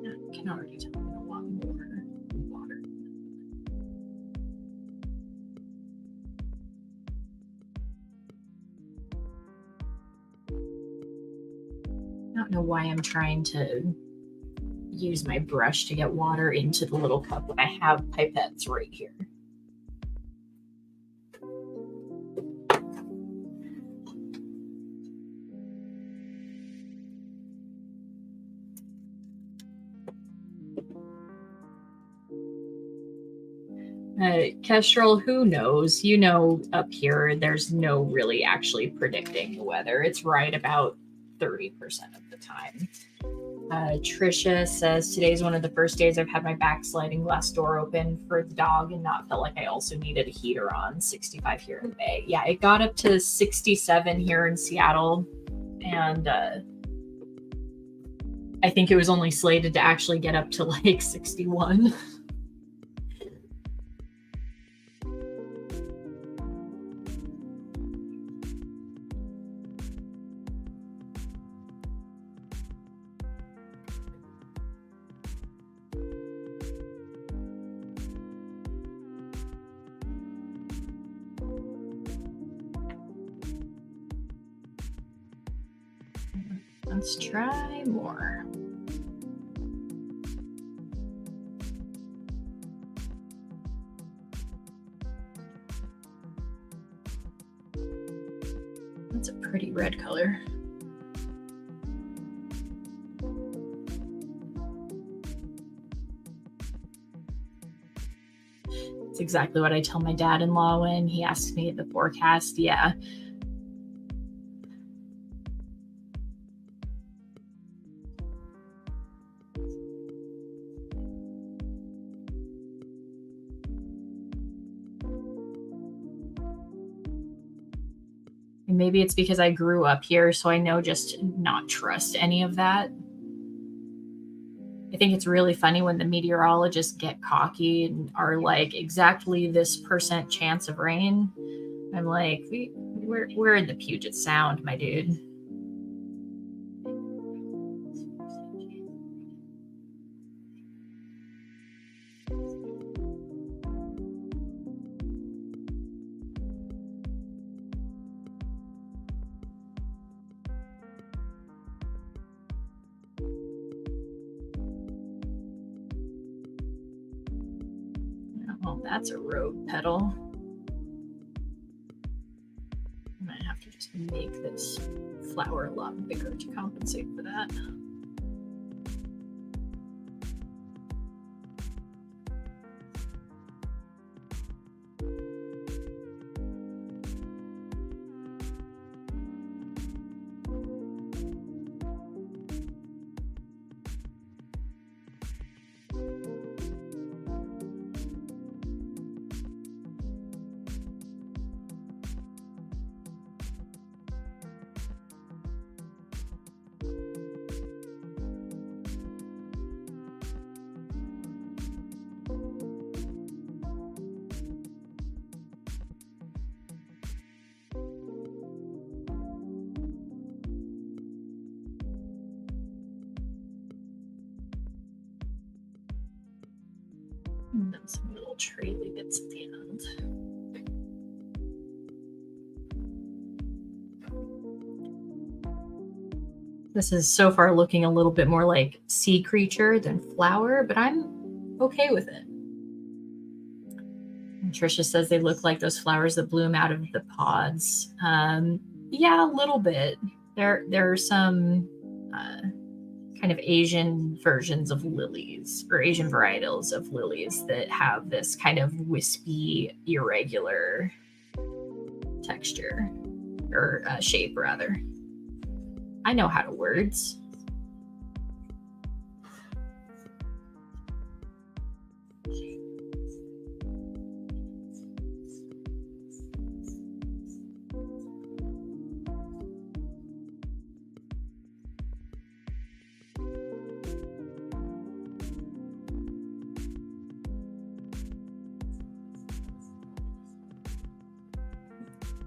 I can already tell I'm a lot more water. I don't know why I'm trying to use my brush to get water into the little cup when I have pipettes right here. Kestrel, who knows? You know, up here, there's no really actually predicting the weather. It's right about 30% of the time. Trisha says, today's one of the first days I've had my back sliding glass door open for the dog and not felt like I also needed a heater on. 65 here in the Bay. Yeah, it got up to 67 here in Seattle, and I think it was only slated to actually get up to like 61. Let's try more. That's a pretty red color. It's exactly what I tell my dad-in-law when he asks me the forecast. Yeah. And maybe it's because I grew up here, so I know just not trust any of that. I think it's really funny when the meteorologists get cocky and are like, exactly this % chance of rain. I'm like, we're in the Puget Sound, my dude. Oh, that's a road petal. I might have to just make this flower a lot bigger to compensate for that. And then some little traily bits at the end. This is so far looking a little bit more like sea creature than flower, but I'm okay with it. And Trisha says they look like those flowers that bloom out of the pods. Yeah, a little bit. There are some kind of Asian versions of lilies or Asian varietals of lilies that have this kind of wispy, irregular texture or shape, rather. I know how to words.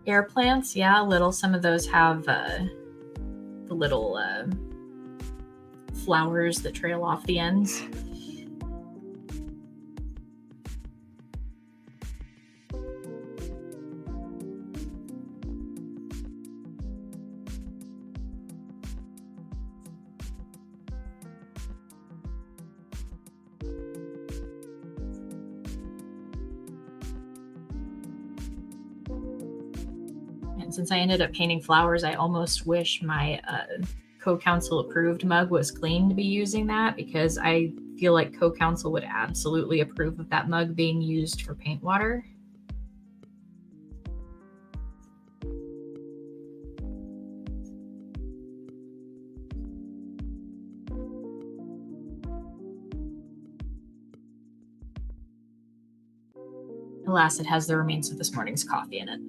Air plants, yeah, little. Some of those have the little flowers that trail off the ends. And since I ended up painting flowers, I almost wish my co-counsel approved mug was clean to be using that, because I feel like co-counsel would absolutely approve of that mug being used for paint water. Alas, it has the remains of this morning's coffee in it.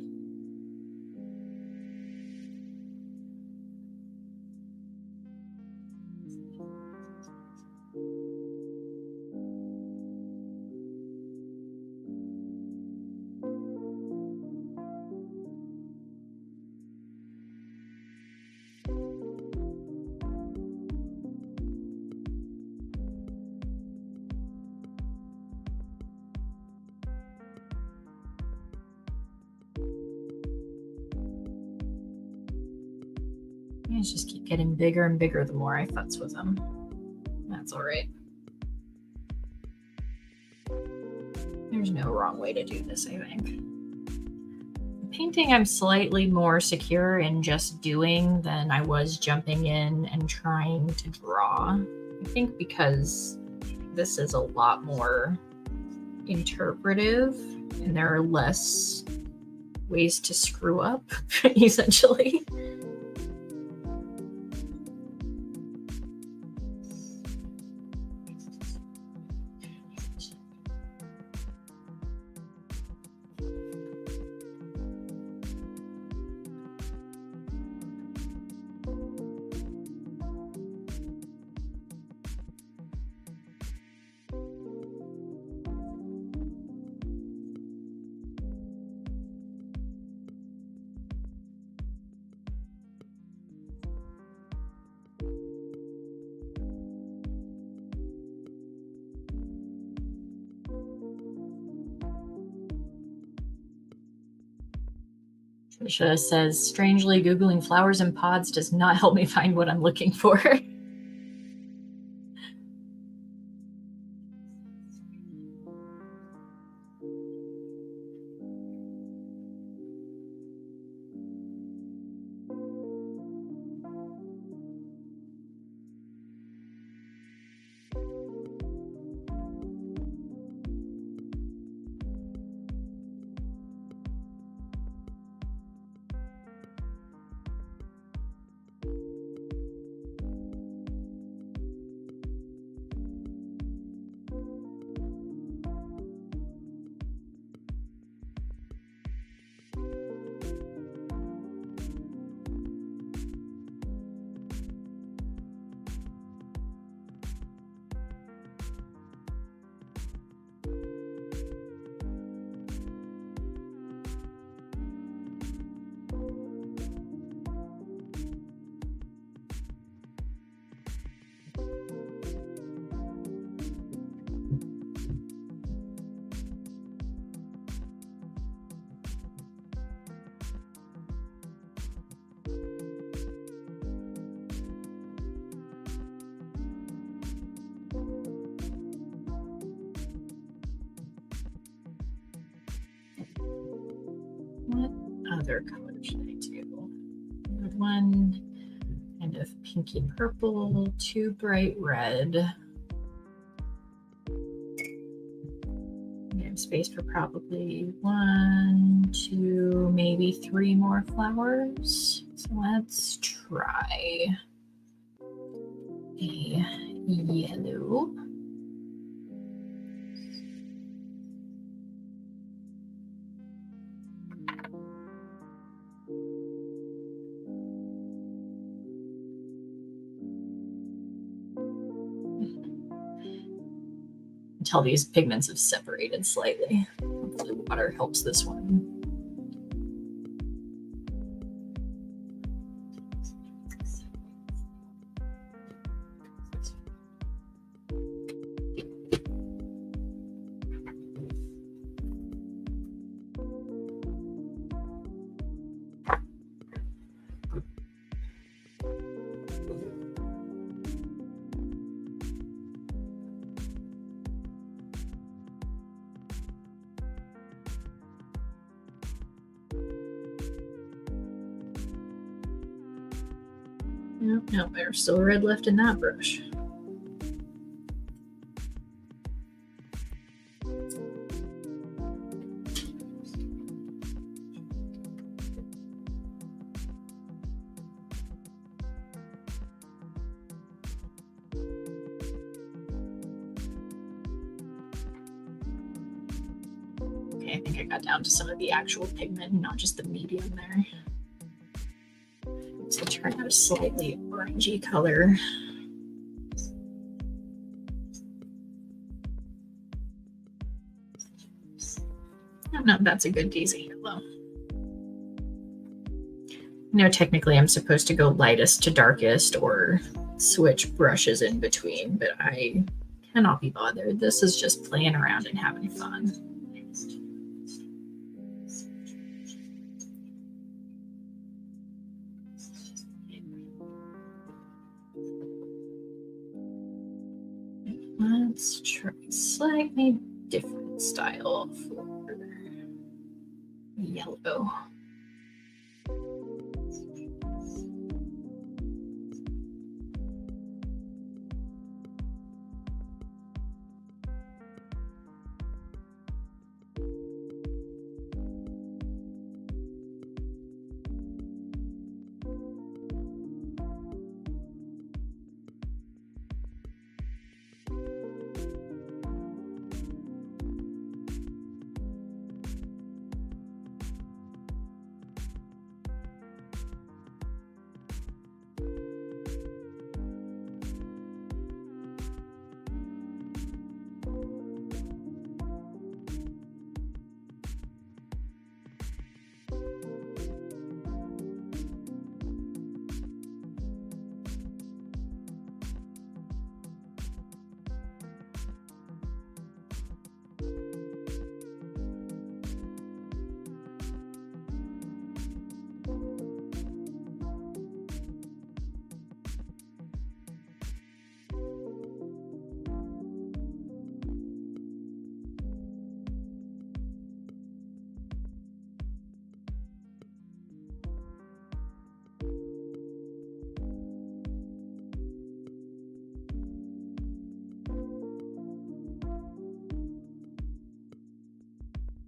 These just keep getting bigger and bigger the more I futz with them. That's all right. There's no wrong way to do this, I think. Painting, I'm slightly more secure in just doing than I was jumping in and trying to draw. I think because this is a lot more interpretive and there are less ways to screw up, essentially. Trisha says, strangely, Googling flowers and pods does not help me find what I'm looking for. What other color should I do? One kind of pinky purple, too bright red. I have space for probably 1, 2, maybe 3 more flowers. So let's try a yellow. Until these pigments have separated slightly. Hopefully water helps this one. Nope, there's still red left in that brush. Okay, I think I got down to some of the actual pigment, not just the medium there. So turn out a slightly orangey color. Oh, no, that's a good decent yellow. No, technically I'm supposed to go lightest to darkest or switch brushes in between, but I cannot be bothered. This is just playing around and having fun. slightly different style for yellow.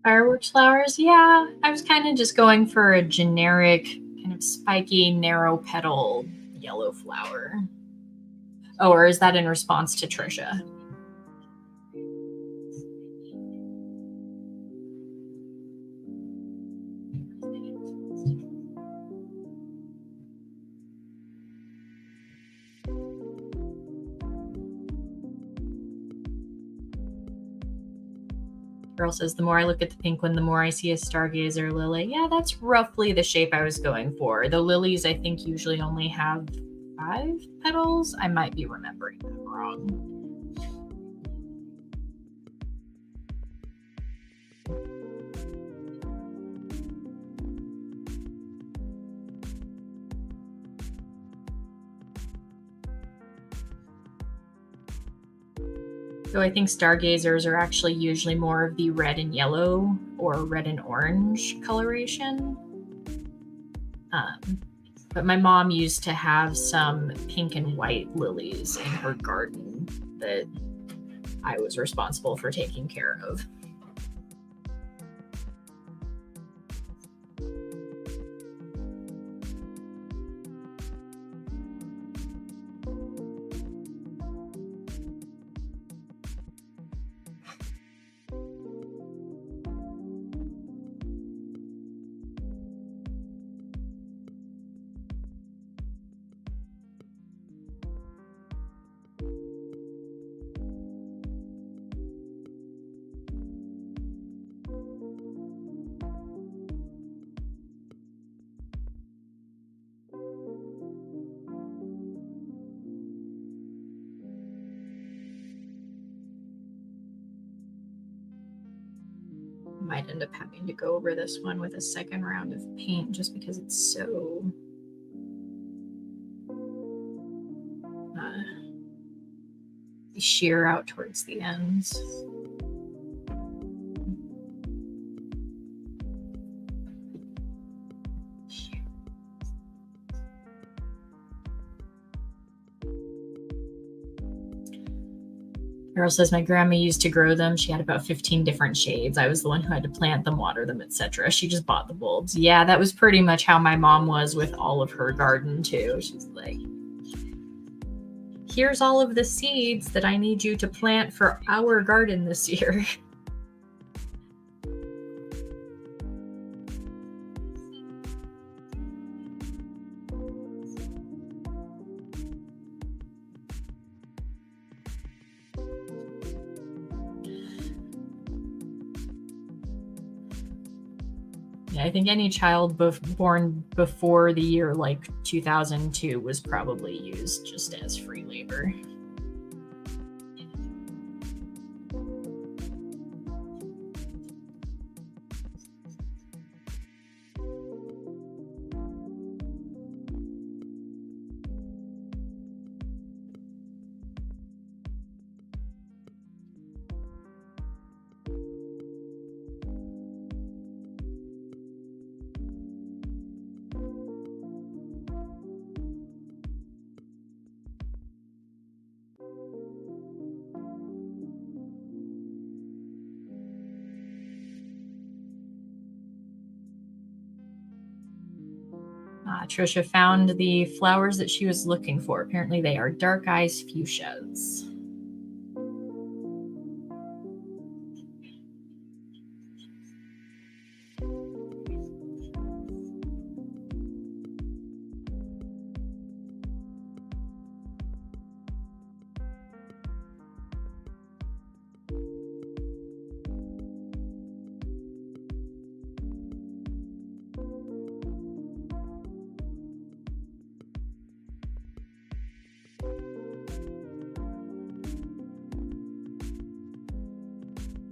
Fireworks flowers, yeah. I was kind of just going for a generic, kind of spiky, narrow petal yellow flower. Oh, or is that in response to Trisha? Girl says, the more I look at the pink one, the more I see a stargazer lily. Yeah, that's roughly the shape I was going for. The lilies, I think, usually only have 5 petals. I might be remembering that wrong. So I think stargazers are actually usually more of the red and yellow or red and orange coloration. But my mom used to have some pink and white lilies in her garden that I was responsible for taking care of. Might end up having to go over this one with a second round of paint just because it's so sheer out towards the ends. Carol says, my grandma used to grow them. She had about 15 different shades. I was the one who had to plant them, water them, etc. She just bought the bulbs. Yeah, that was pretty much how my mom was with all of her garden too. She's like, here's all of the seeds that I need you to plant for our garden this year. I think any child born before the year like 2002 was probably used just as free labor. Trisha found the flowers that she was looking for. Apparently they are dark eyes fuchsias.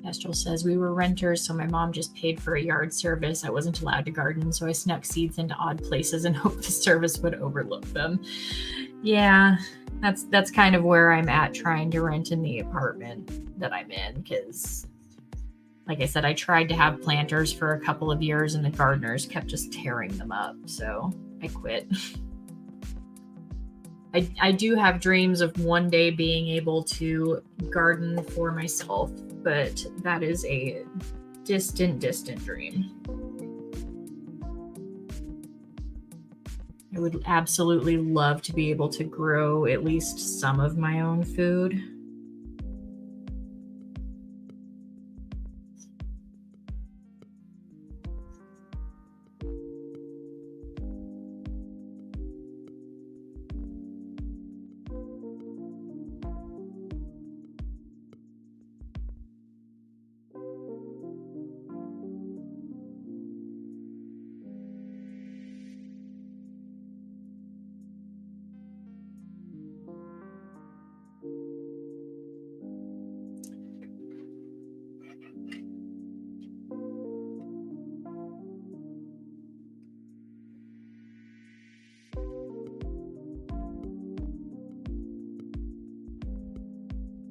Kestrel says, we were renters, so my mom just paid for a yard service. I wasn't allowed to garden, so I snuck seeds into odd places and hoped the service would overlook them. Yeah, that's kind of where I'm at trying to rent in the apartment that I'm in, because like I said, I tried to have planters for a couple of years and the gardeners kept just tearing them up, so I quit. I do have dreams of one day being able to garden for myself, but that is a distant dream. I would absolutely love to be able to grow at least some of my own food.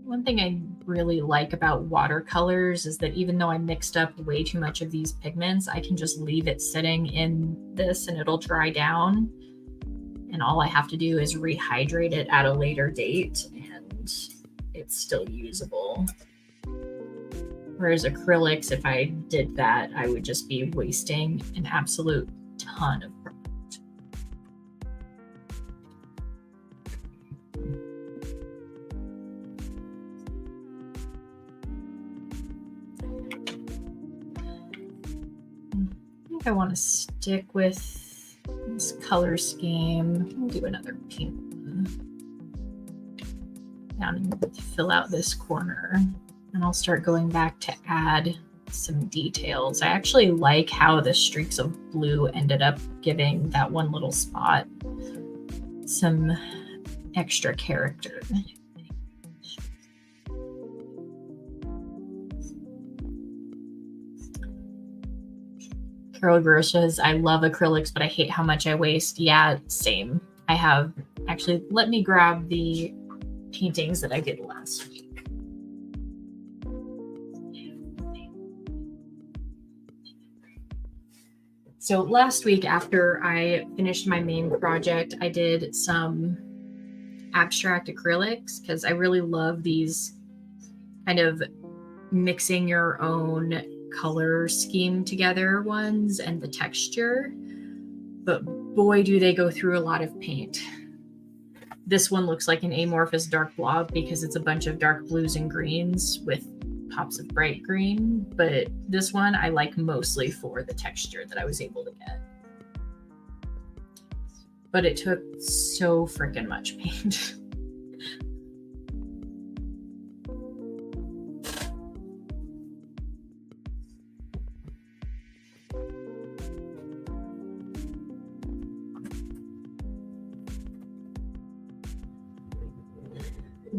One thing I really like about watercolors is that even though I mixed up way too much of these pigments, I can just leave it sitting in this and it'll dry down. And all I have to do is rehydrate it at a later date and it's still usable. Whereas acrylics, if I did that, I would just be wasting an absolute ton of product. I want to stick with this color scheme. We'll do another pink one down and fill out this corner. And I'll start going back to add some details. I actually like how the streaks of blue ended up giving that one little spot some extra character. Carol Gross says, I love acrylics, but I hate how much I waste. Yeah, same. I have, actually, let me grab the paintings that I did last week. So last week, after I finished my main project, I did some abstract acrylics because I really love these kind of mixing your own color scheme together ones and the texture, but boy do they go through a lot of paint. This one looks like an amorphous dark blob because it's a bunch of dark blues and greens with pops of bright green, but this one I like mostly for the texture that I was able to get. But it took so freaking much paint.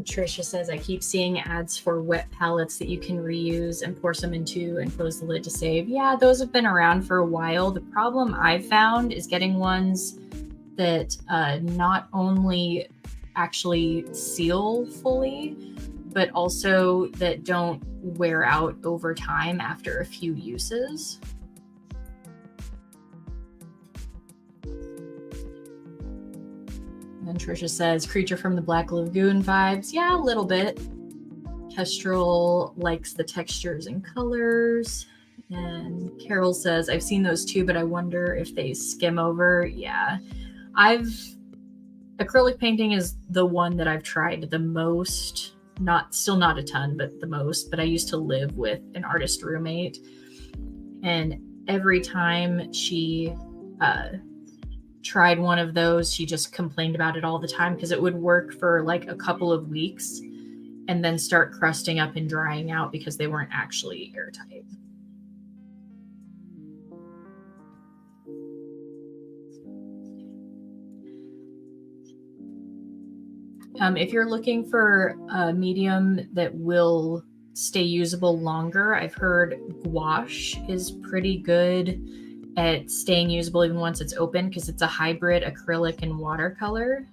Trisha says, I keep seeing ads for wet palettes that you can reuse and pour some into and close the lid to save. Yeah, those have been around for a while. The problem I've found is getting ones that not only actually seal fully, but also that don't wear out over time after a few uses. And Trisha says, Creature from the Black Lagoon vibes. Yeah, a little bit. Kestrel likes the textures and colors. And Carol says, I've seen those too, but I wonder if they skim over. Yeah. Acrylic painting is the one that I've tried the most. Still not a ton, but the most. But I used to live with an artist roommate, and every time she tried one of those, she just complained about it all the time because it would work for like a couple of weeks and then start crusting up and drying out because they weren't actually airtight. If you're looking for a medium that will stay usable longer, I've heard gouache is pretty good at staying usable even once it's open because it's a hybrid acrylic and watercolor.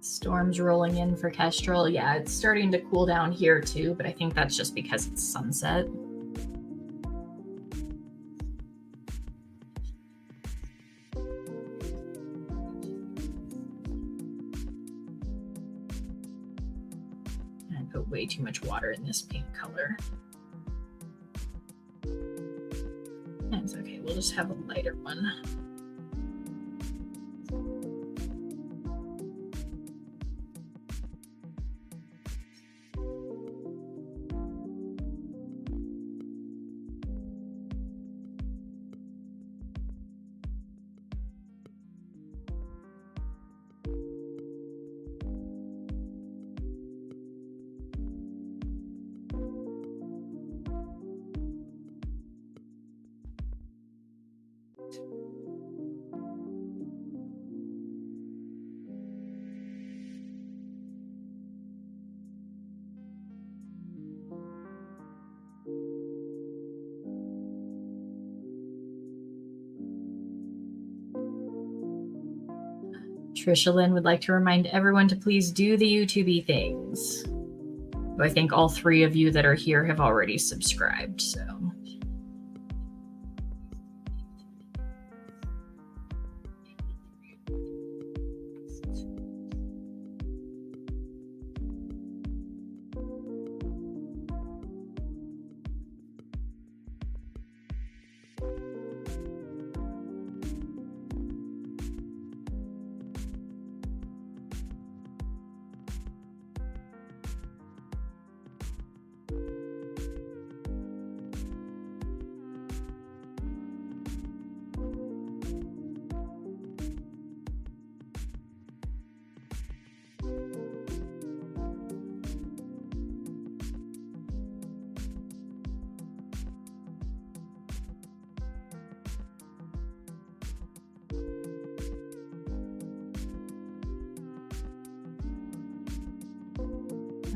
Storms rolling in for Kestrel. Yeah, it's starting to cool down here too, but I think that's just because it's sunset. I put way too much water in this pink color. That's okay, we'll just have a lighter one. Trisha Lynn would like to remind everyone to please do the YouTube things. I think all 3 of you that are here have already subscribed, so.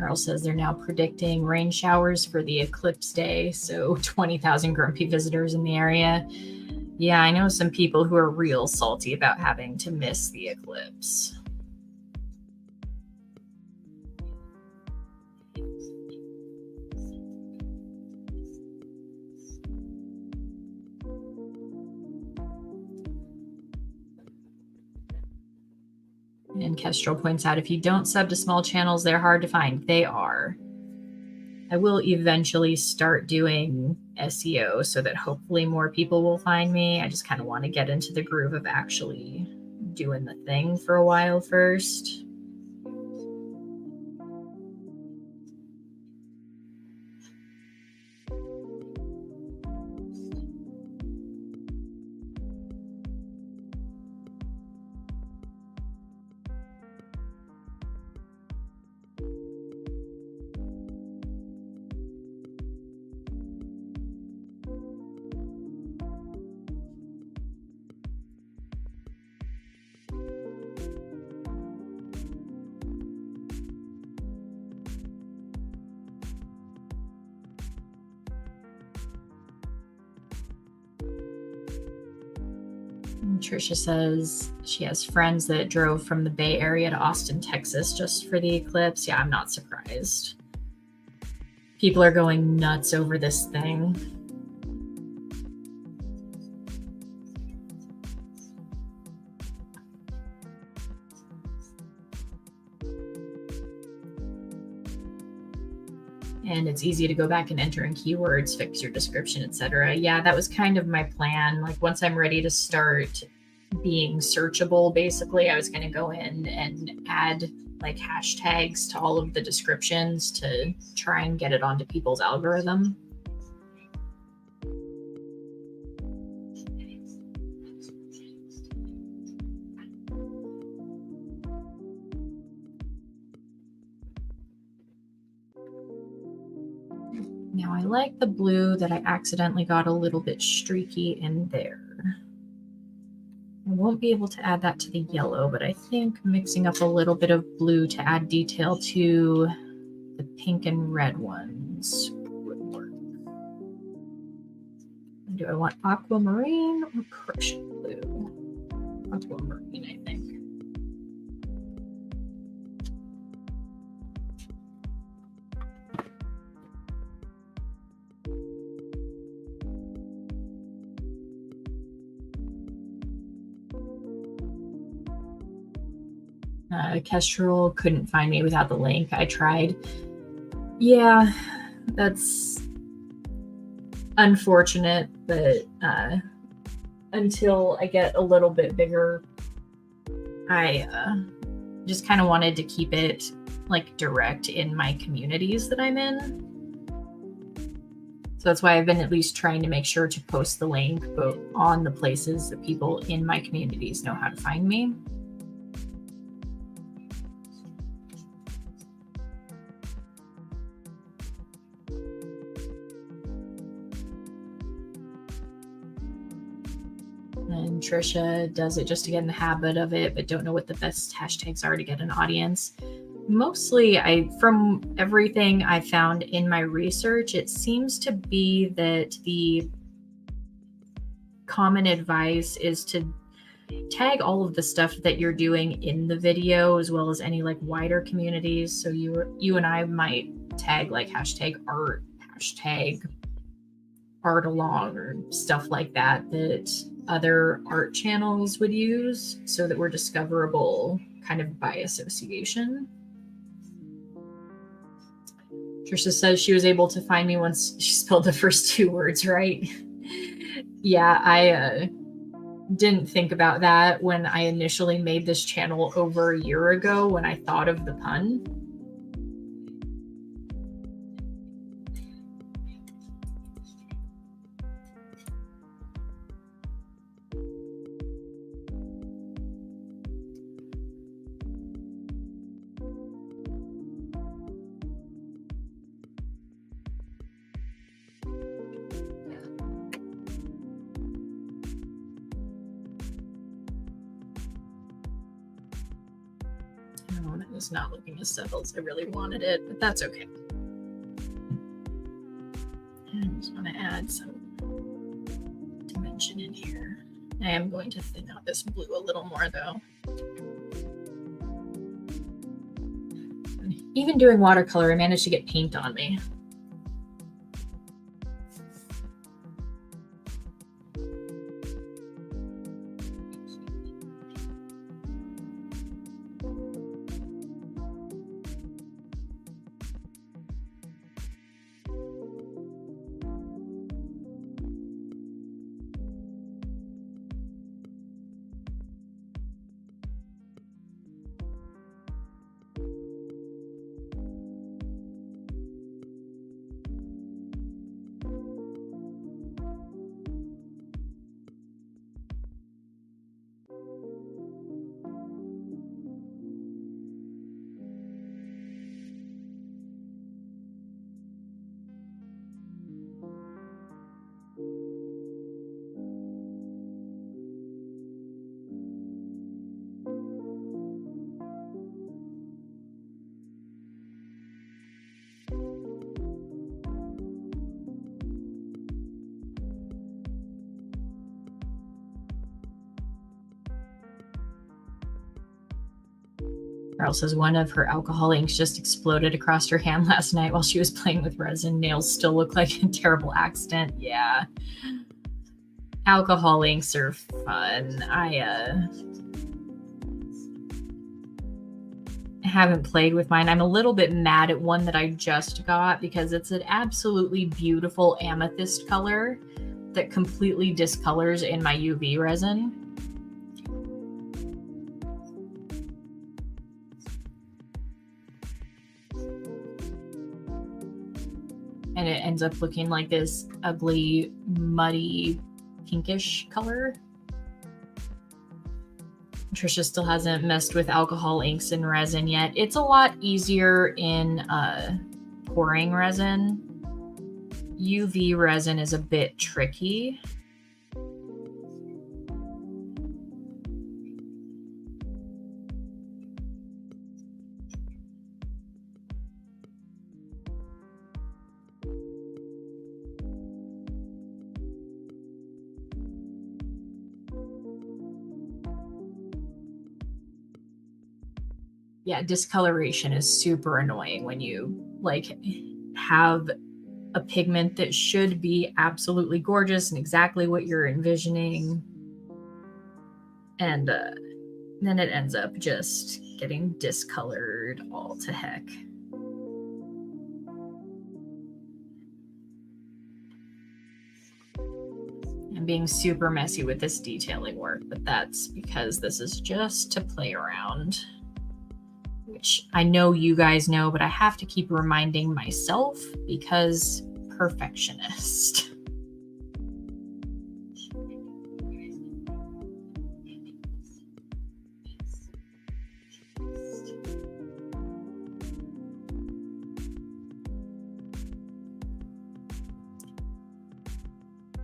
Earl says they're now predicting rain showers for the eclipse day, so 20,000 grumpy visitors in the area. Yeah, I know some people who are real salty about having to miss the eclipse. And Kestrel points out, if you don't sub to small channels, they're hard to find. They are. I will eventually start doing SEO so that hopefully more people will find me. I just kind of want to get into the groove of actually doing the thing for a while first. And Trisha says she has friends that drove from the Bay Area to Austin, Texas just for the eclipse. Yeah, I'm not surprised. People are going nuts over this thing. And it's easy to go back and enter in keywords, fix your description, etc. Yeah, that was kind of my plan. Like once I'm ready to start being searchable, basically, I was going to go in and add like hashtags to all of the descriptions to try and get it onto people's algorithm. Now I like the blue that I accidentally got a little bit streaky in there. I won't be able to add that to the yellow, but I think mixing up a little bit of blue to add detail to the pink and red ones would work. Do I want aquamarine or Prussian blue? Aquamarine, I think. Kestrel couldn't find me without the link. I tried. Yeah, that's unfortunate, but until I get a little bit bigger, I just kind of wanted to keep it like direct in my communities that I'm in. So that's why I've been at least trying to make sure to post the link both on the places that people in my communities know how to find me. And Trisha does it just to get in the habit of it, but don't know what the best hashtags are to get an audience. Mostly, from everything I found in my research, it seems to be that the common advice is to tag all of the stuff that you're doing in the video, as well as any like wider communities. So you and I might tag like hashtag art, hashtag art along, or stuff like that other art channels would use, so that we're discoverable kind of by association. Trisha says she was able to find me once she spelled the first two words right. Yeah, I didn't think about that when I initially made this channel over a year ago when I thought of the pun. It's not looking as settled as I really wanted it, but that's okay. And I just want to add some dimension in here. I am going to thin out this blue a little more though. Even doing watercolor, I managed to get paint on me. Carol says one of her alcohol inks just exploded across her hand last night while she was playing with resin. Nails still look like a terrible accident. Yeah. Alcohol inks are fun. I haven't played with mine. I'm a little bit mad at one that I just got because it's an absolutely beautiful amethyst color that completely discolors in my UV resin. And it ends up looking like this ugly, muddy, pinkish color. Trisha still hasn't messed with alcohol inks and resin yet. It's a lot easier in pouring resin. UV resin is a bit tricky. Yeah, discoloration is super annoying when you like have a pigment that should be absolutely gorgeous and exactly what you're envisioning. And then it ends up just getting discolored all to heck. I'm being super messy with this detailing work, but that's because this is just to play around. Which I know you guys know, but I have to keep reminding myself because perfectionist.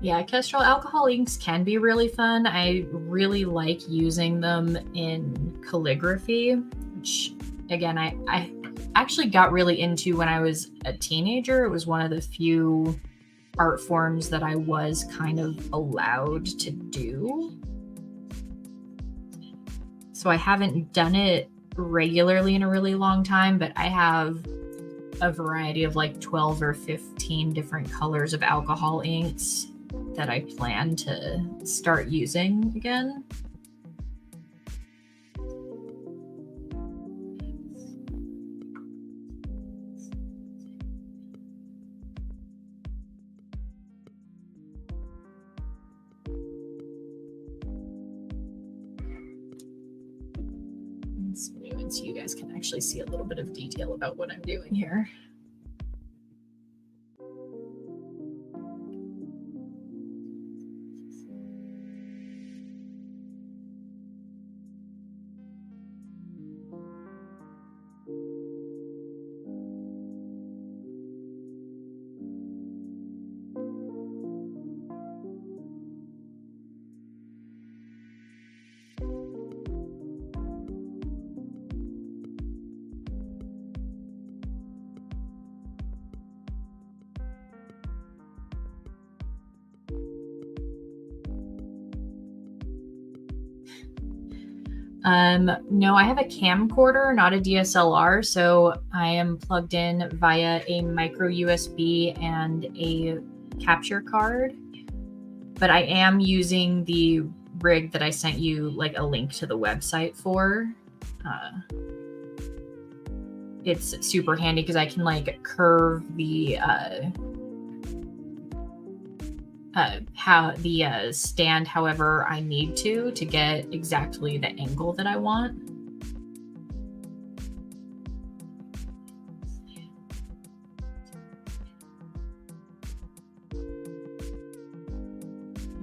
Yeah, Kestrel alcohol inks can be really fun. I really like using them in calligraphy, which again, I actually got really into when I was a teenager. It was one of the few art forms that I was kind of allowed to do. So I haven't done it regularly in a really long time, but I have a variety of like 12 or 15 different colors of alcohol inks that I plan to start using again. Let's move in so you guys can actually see a little bit of detail about what I'm doing here. No, I have a camcorder, not a DSLR, so I am plugged in via a micro USB and a capture card. But I am using the rig that I sent you like a link to the website for. It's super handy because I can like curve the stand however I need to get exactly the angle that I want.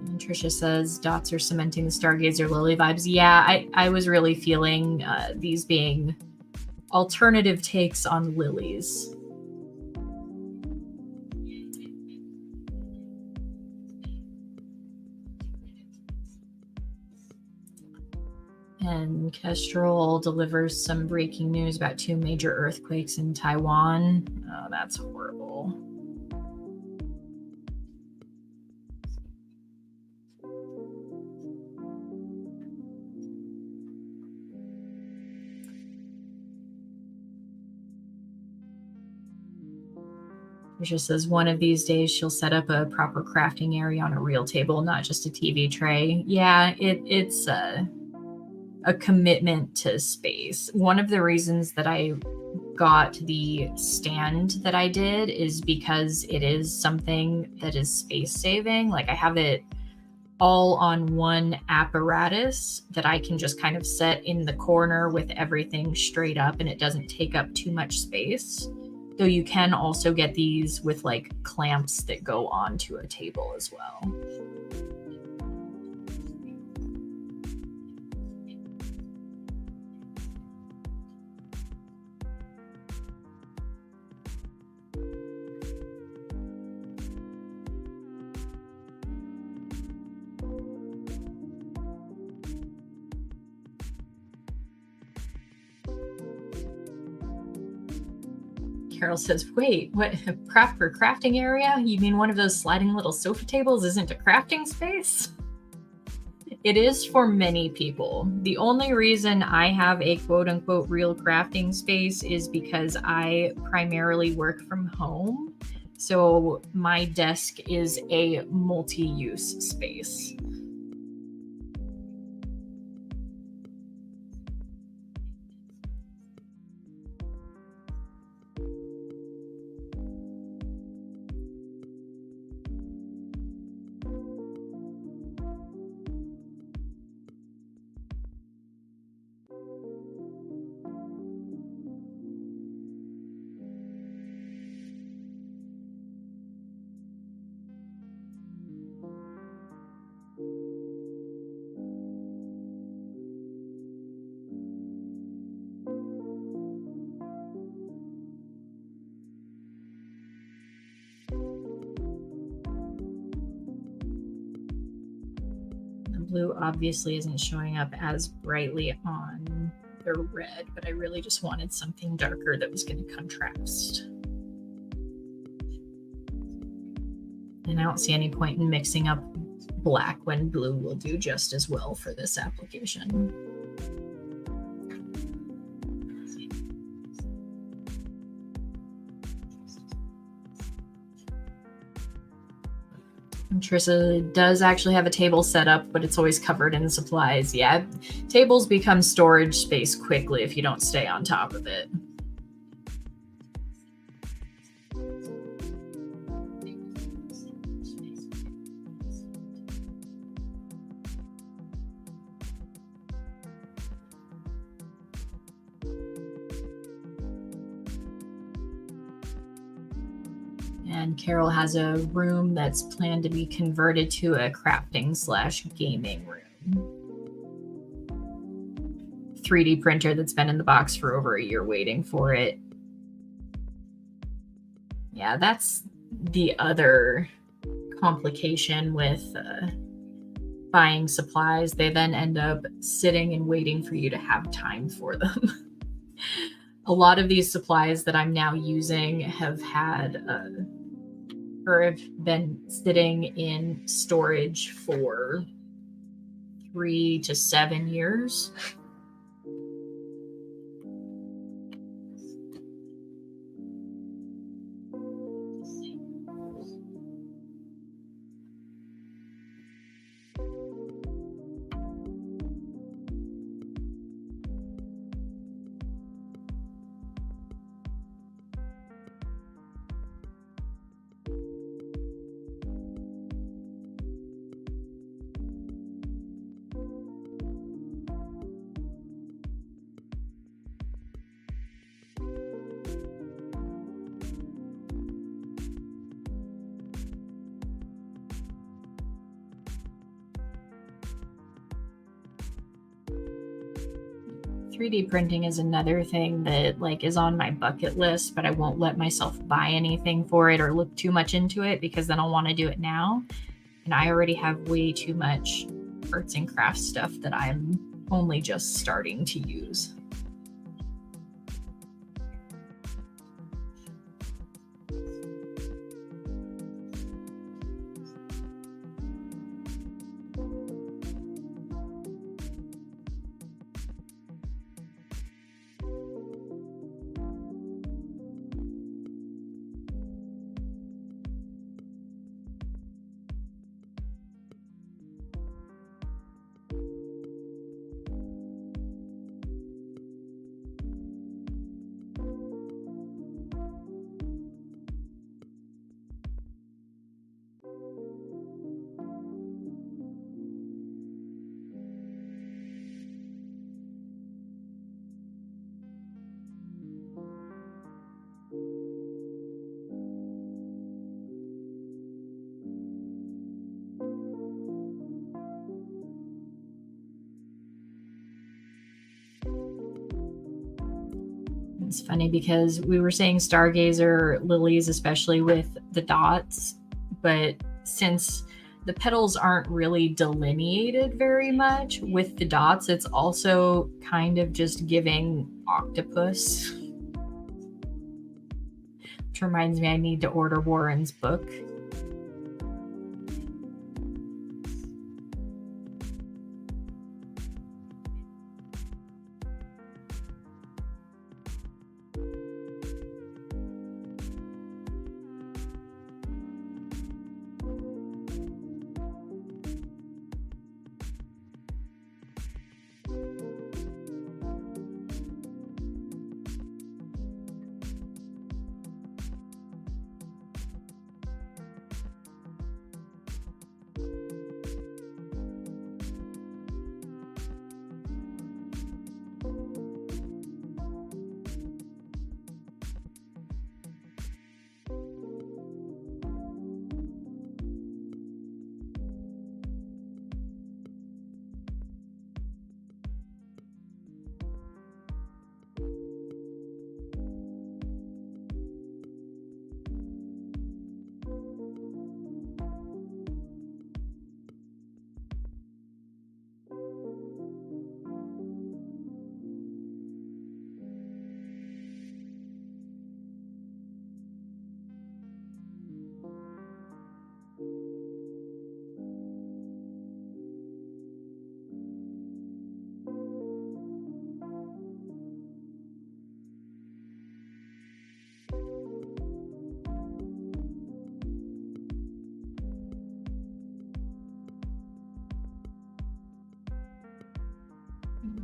And Trisha says dots are cementing the Stargazer Lily vibes. Yeah, I was really feeling these being alternative takes on lilies. And Kestrel delivers some breaking news about 2 major earthquakes in Taiwan. Oh, that's horrible. It just says one of these days she'll set up a proper crafting area on a real table, not just a TV tray. Yeah, it's a commitment to space. One of the reasons that I got the stand that I did is because it is something that is space saving. Like, I have it all on one apparatus that I can just kind of set in the corner with everything straight up, and it doesn't take up too much space. Though you can also get these with like clamps that go onto a table as well. Carol says, wait, what, a proper crafting area? You mean one of those sliding little sofa tables isn't a crafting space? It is for many people. The only reason I have a quote unquote real crafting space is because I primarily work from home. So my desk is a multi-use space. Blue obviously isn't showing up as brightly on the red, but I really just wanted something darker that was going to contrast. And I don't see any point in mixing up black when blue will do just as well for this application. Trissa does actually have a table set up, but it's always covered in supplies. Yeah, tables become storage space quickly if you don't stay on top of it. And Carol has a room that's planned to be converted to a crafting/gaming room. 3D printer that's been in the box for over a year waiting for it. Yeah, that's the other complication with buying supplies. They then end up sitting and waiting for you to have time for them. A lot of these supplies that I'm now using have had or have been sitting in storage for 3 to 7 years. .3D printing is another thing that is on my bucket list, but I won't let myself buy anything for it or look too much into it because then I'll want to do it now. And I already have way too much arts and crafts stuff that I'm only just starting to use. It's funny because we were saying stargazer lilies, especially with the dots, but since the petals aren't really delineated very much with the dots, it's also kind of just giving octopus. Which reminds me, I need to order Warren's book.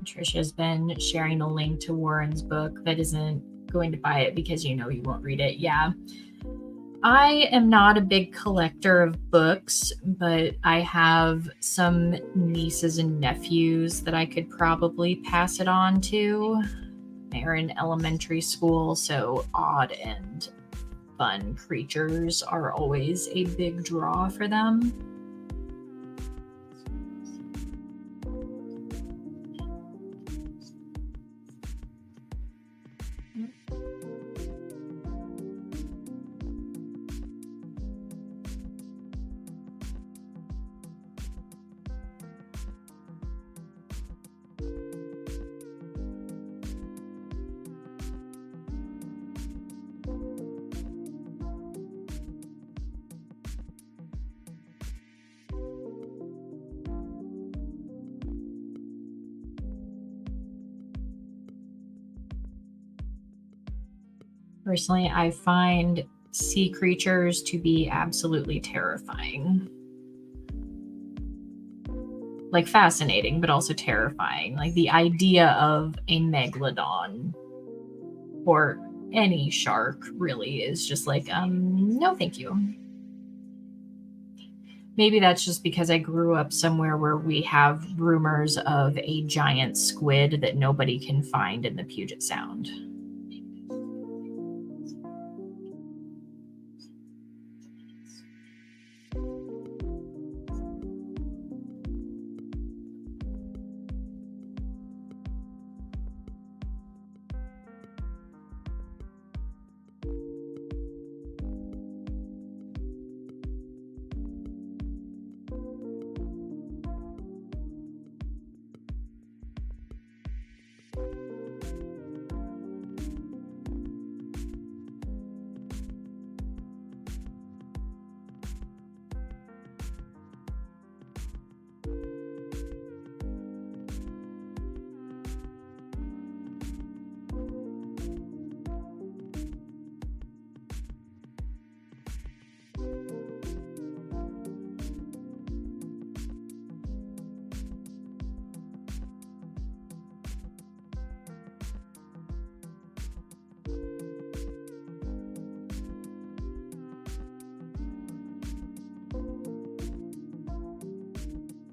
Trisha's been sharing a link to Warren's book that isn't going to buy it because you won't read it. Yeah. I am not a big collector of books, but I have some nieces and nephews that I could probably pass it on to. They're in elementary school, so odd and fun creatures are always a big draw for them. Personally, I find sea creatures to be absolutely terrifying. Like fascinating, but also terrifying. Like the idea of a megalodon or any shark really is just like, no, thank you. Maybe that's just because I grew up somewhere where we have rumors of a giant squid that nobody can find in the Puget Sound.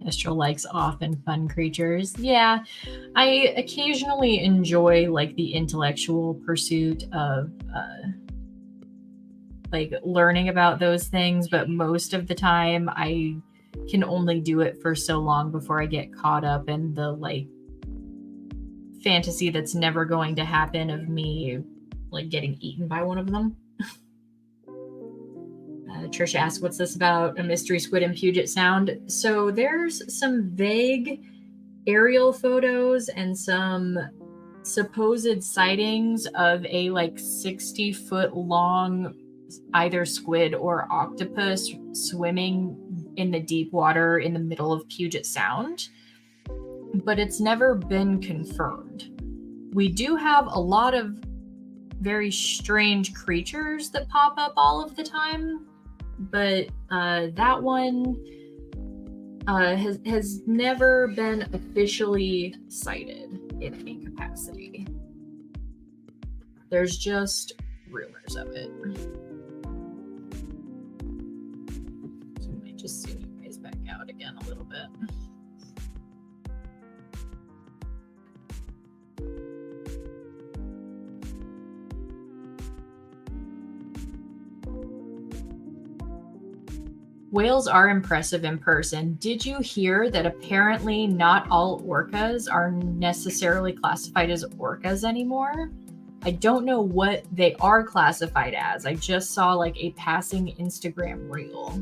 Astral likes often fun creatures. Yeah, I occasionally enjoy like the intellectual pursuit of like learning about those things, but most of the time I can only do it for so long before I get caught up in the like fantasy that's never going to happen of me like getting eaten by one of them. Trisha asks, what's this about? A mystery squid in Puget Sound. So there's some vague aerial photos and some supposed sightings of a like 60-foot long either squid or octopus swimming in the deep water in the middle of Puget Sound, but it's never been confirmed. We do have a lot of very strange creatures that pop up all of the time, but that one has never been officially cited in any capacity. There's just rumors of it. So I might just zoom you guys back out again a little bit. Whales are impressive in person. Did you hear that apparently not all orcas are necessarily classified as orcas anymore? I don't know what they are classified as. I just saw like a passing Instagram reel.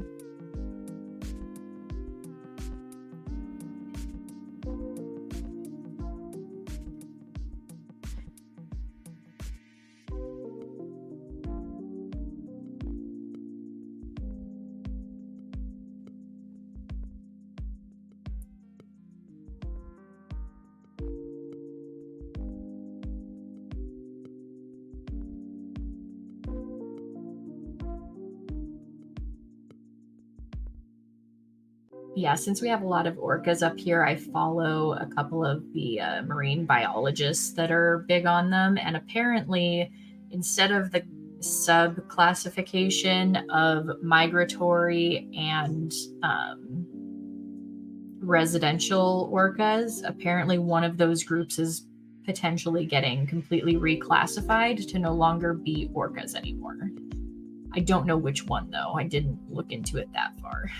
Yeah, since we have a lot of orcas up here, I follow a couple of the marine biologists that are big on them. And apparently, instead of the sub-classification of migratory and residential orcas, apparently one of those groups is potentially getting completely reclassified to no longer be orcas anymore. I don't know which one, though. I didn't look into it that far.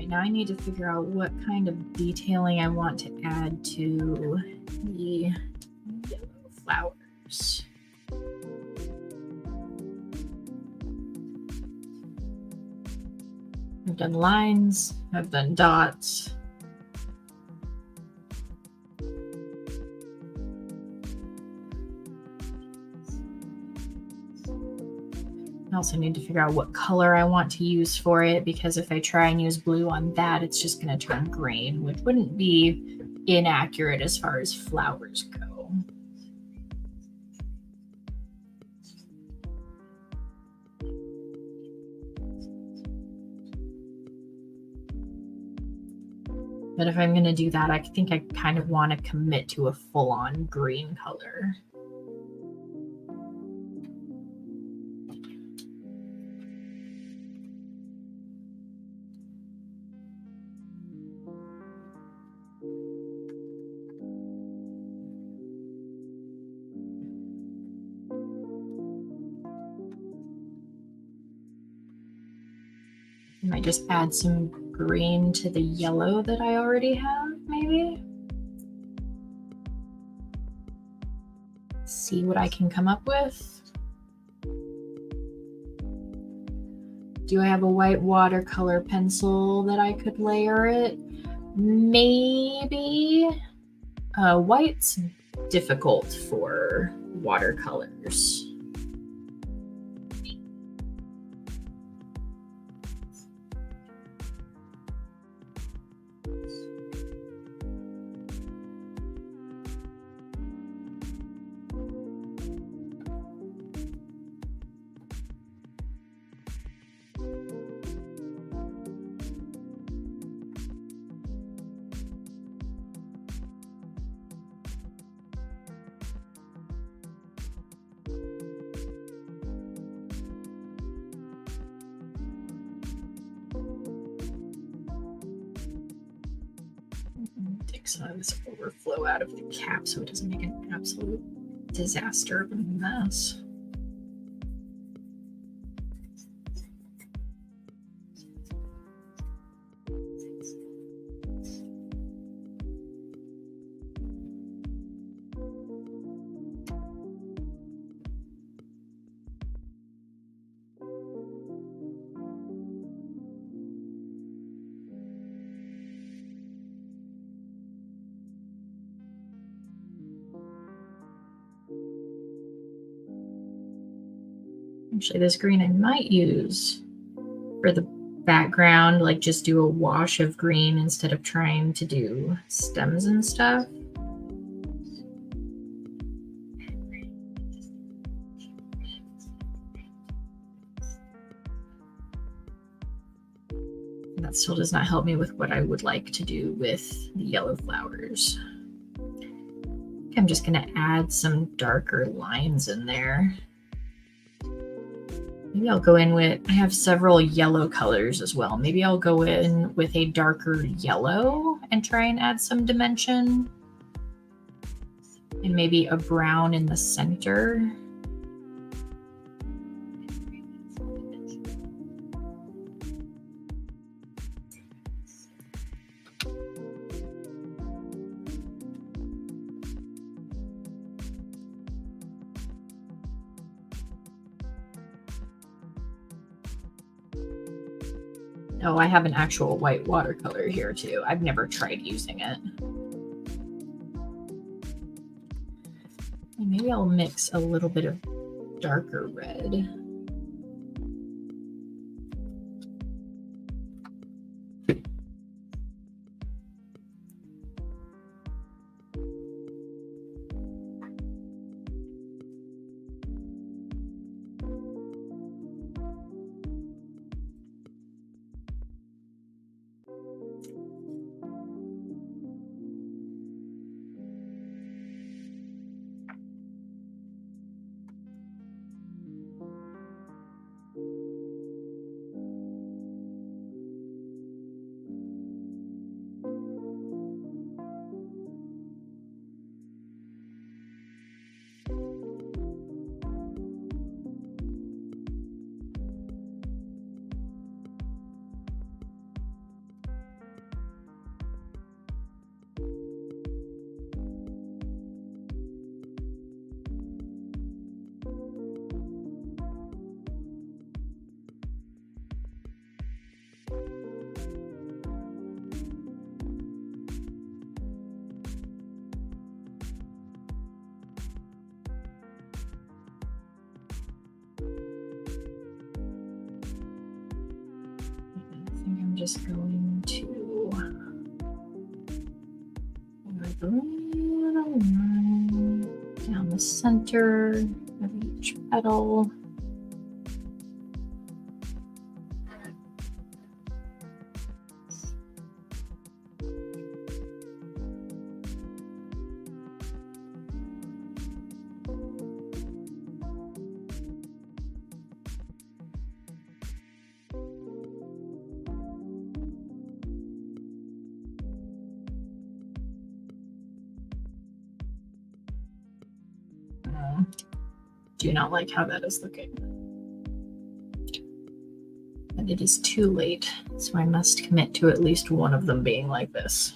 Now I need to figure out what kind of detailing I want to add to the yellow flowers. I've done lines, I've done dots. I also need to figure out what color I want to use for it, because if I try and use blue on that, it's just going to turn green, which wouldn't be inaccurate as far as flowers go. But if I'm going to do that, I think I kind of want to commit to a full-on green color. I might just add some green to the yellow that I already have, maybe. See what I can come up with. Do I have a white watercolor pencil that I could layer it? Maybe. White's difficult for watercolors. Take some of this overflow out of the cap so it doesn't make an absolute disaster of a mess. Actually, this green I might use for the background, like just do a wash of green instead of trying to do stems and stuff. That still does not help me with what I would like to do with the yellow flowers. I'm just going to add some darker lines in there. Maybe I'll go in with, I have several yellow colors as well. Maybe I'll go in with a darker yellow and try and add some dimension. And maybe a brown in the center. Oh, I have an actual white watercolor here too. I've never tried using it. And maybe I'll mix a little bit of darker red. just going to down the center of each petal. Do not like how that is looking. And it is too late, so I must commit to at least one of them being like this.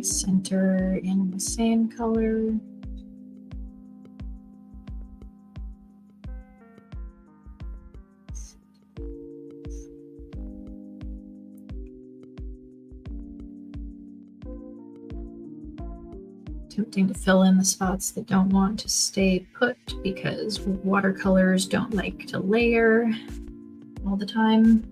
Center in the same color. Attempting to fill in the spots that don't want to stay put because watercolors don't like to layer all the time.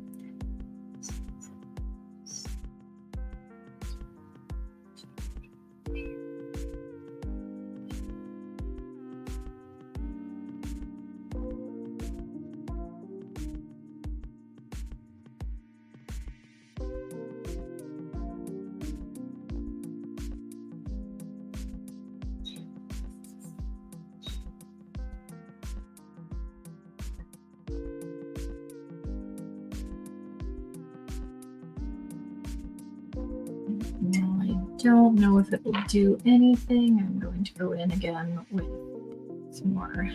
Don't know if it will do anything. I'm going to go in again with some more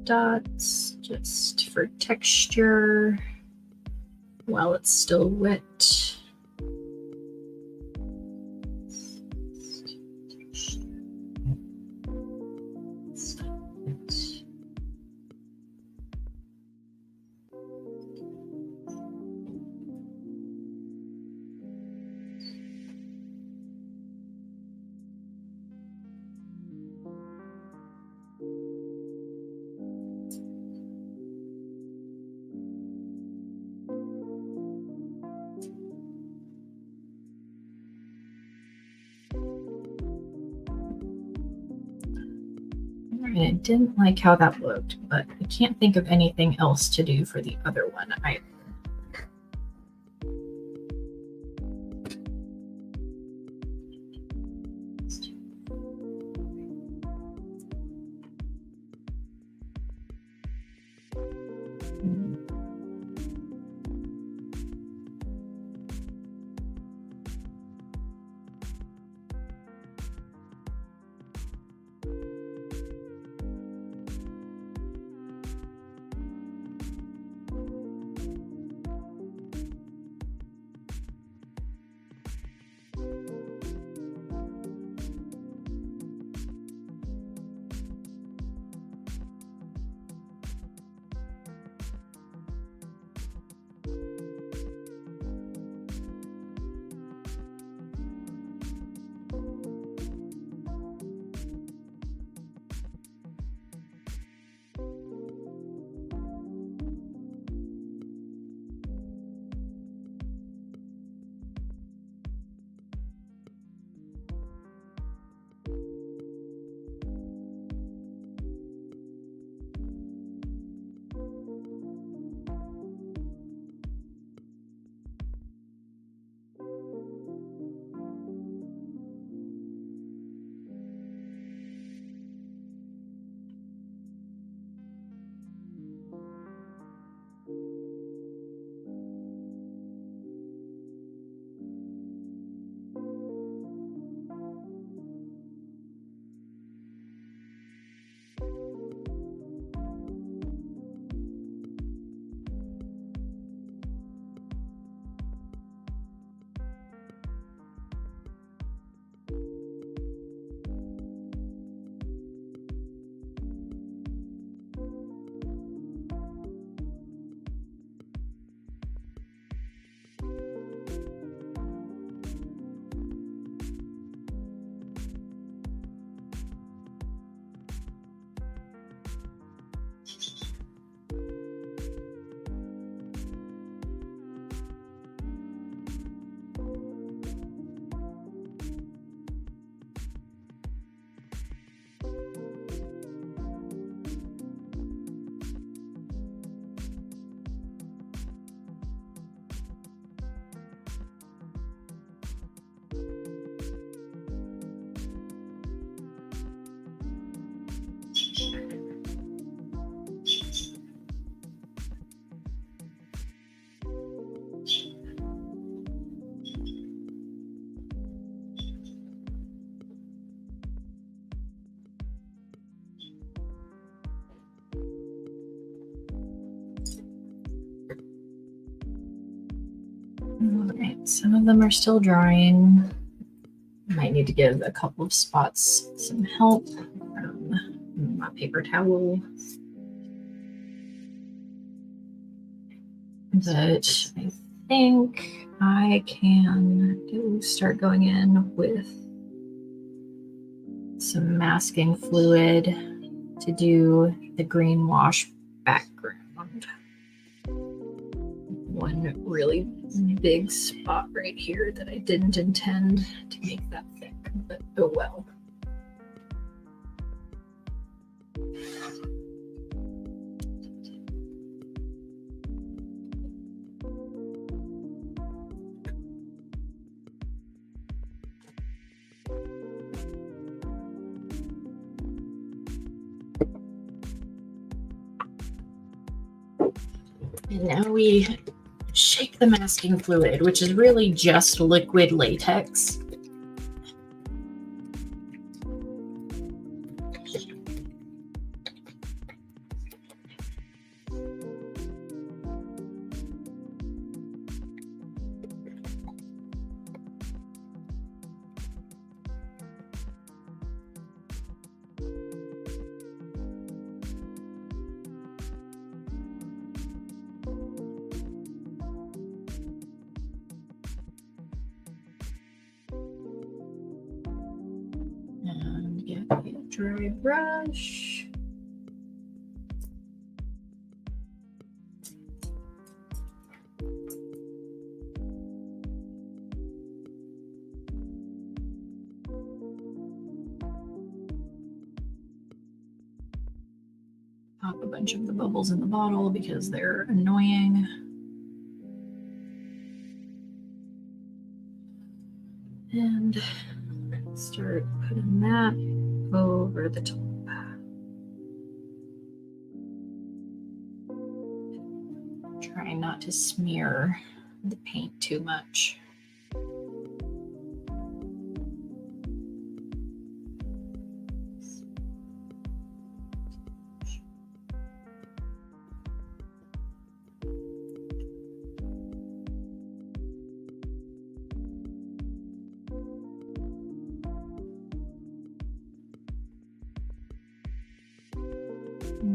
dots just for texture while it's still wet. And I didn't like how that looked, but I can't think of anything else to do for the other one either. right, some of them are still drying. Might need to give a couple of spots some help from my paper towel. But I think I can start going in with some masking fluid to do the green wash background. One really big spot right here that I didn't intend to make that thick, but oh well. And now we shake the masking fluid, which is really just liquid latex. And get a dry brush. Pop a bunch of the bubbles in the bottle because they're annoying. And start putting that over the top. Trying not to smear the paint too much.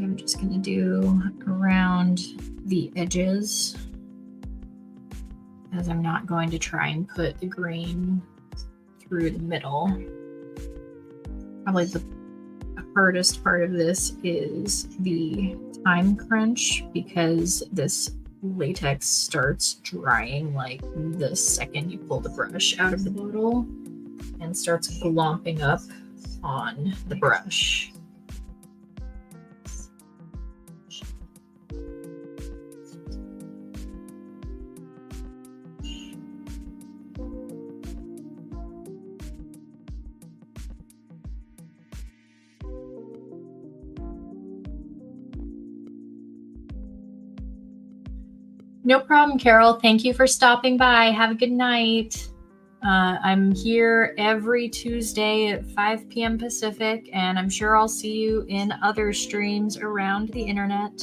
I'm just going to do around the edges, as I'm not going to try and put the green through the middle. Probably the hardest part of this is the time crunch, because this latex starts drying like the second you pull the brush out of the bottle and starts glomping up on the brush. No problem, Carol. Thank you for stopping by. Have a good night. I'm here every Tuesday at 5 p.m. Pacific, and I'm sure I'll see you in other streams around the internet.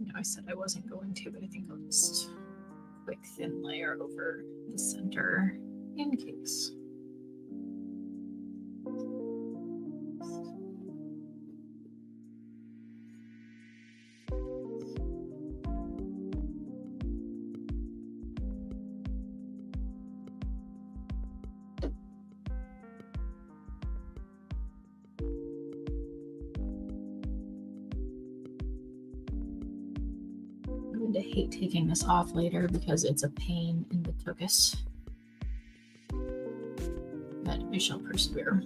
No, I said I wasn't going to, but I think I'll just quick thin layer over the center in case. I'm going to hate taking this off later because it's a pain in the tuchus. But I shall persevere.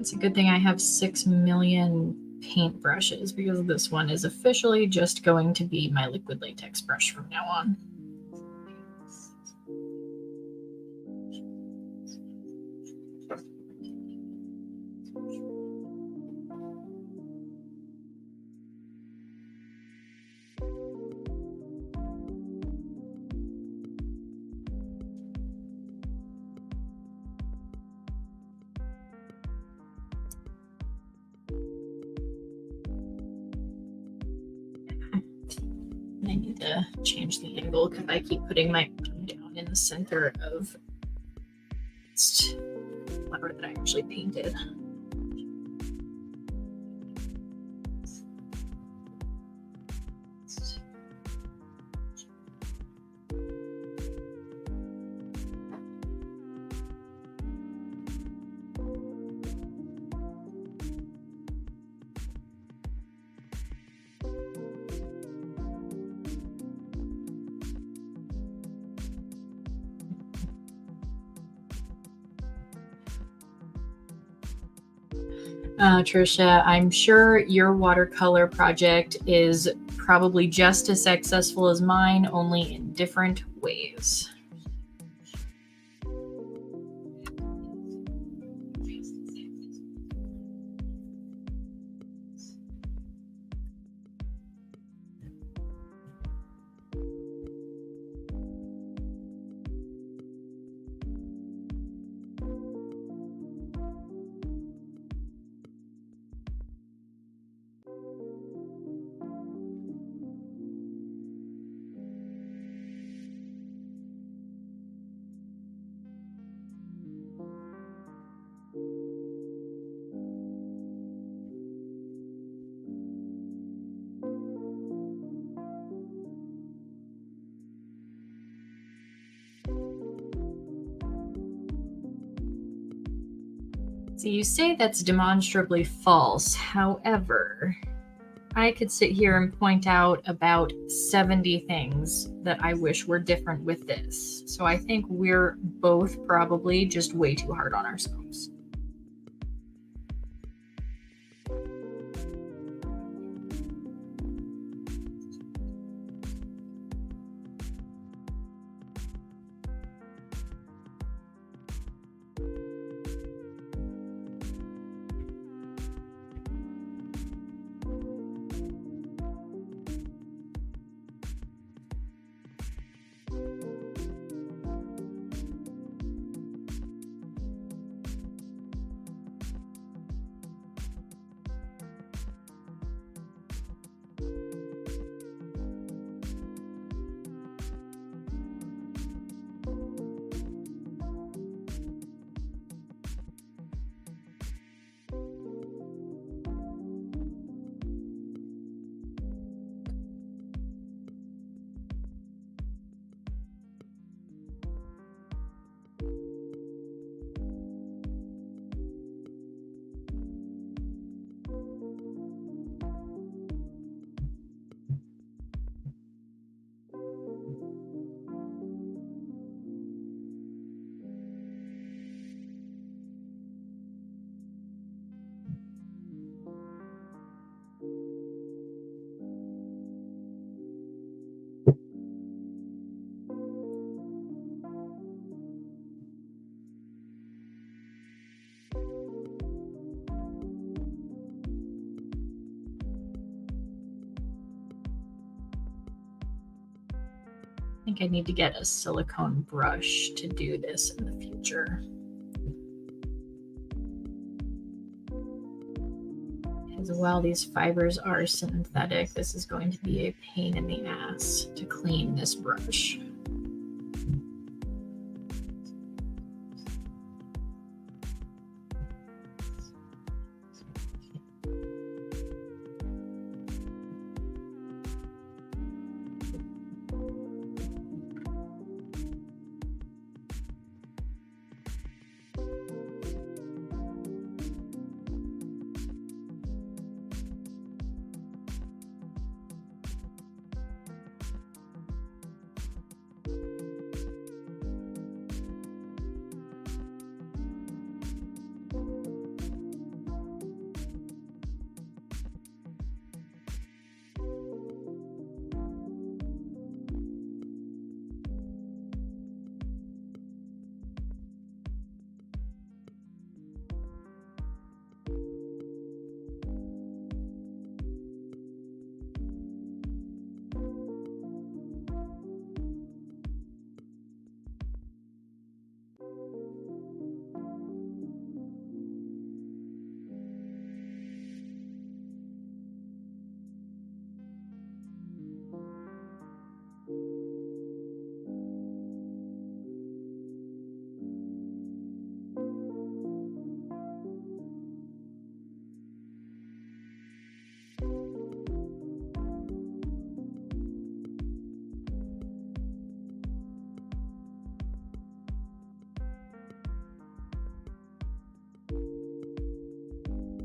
It's a good thing I have 6 million paintbrushes because this one is officially just going to be my liquid latex brush from now on. I need to change the angle because I keep putting my thumb down in the center of the flower that I actually painted. Trisha, I'm sure your watercolor project is probably just as successful as mine, only in different ways. So you say that's demonstrably false. However, I could sit here and point out about 70 things that I wish were different with this. So I think we're both probably just way too hard on ourselves. I think I need to get a silicone brush to do this in the future. Because while these fibers are synthetic, this is going to be a pain in the ass to clean this brush.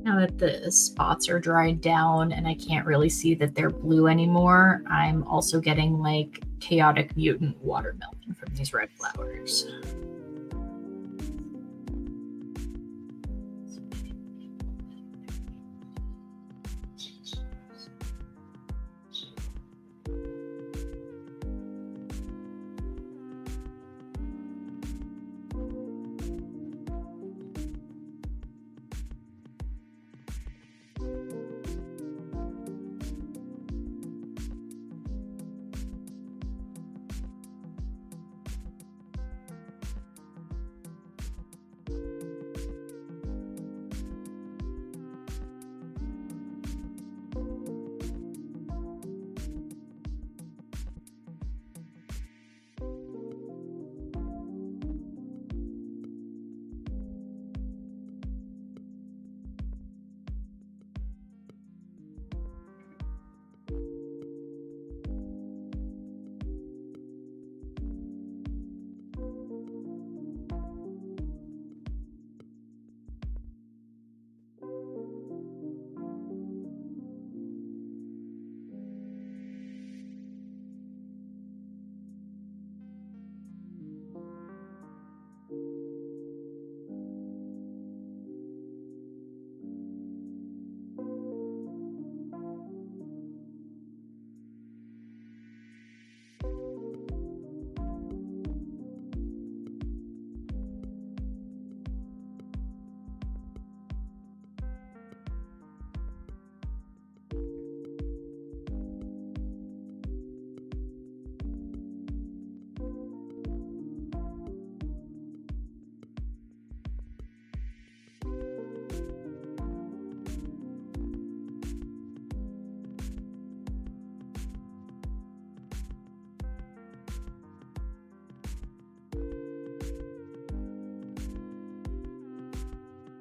Now that the spots are dried down and I can't really see that they're blue anymore, I'm also getting like chaotic mutant watermelon from these red flowers.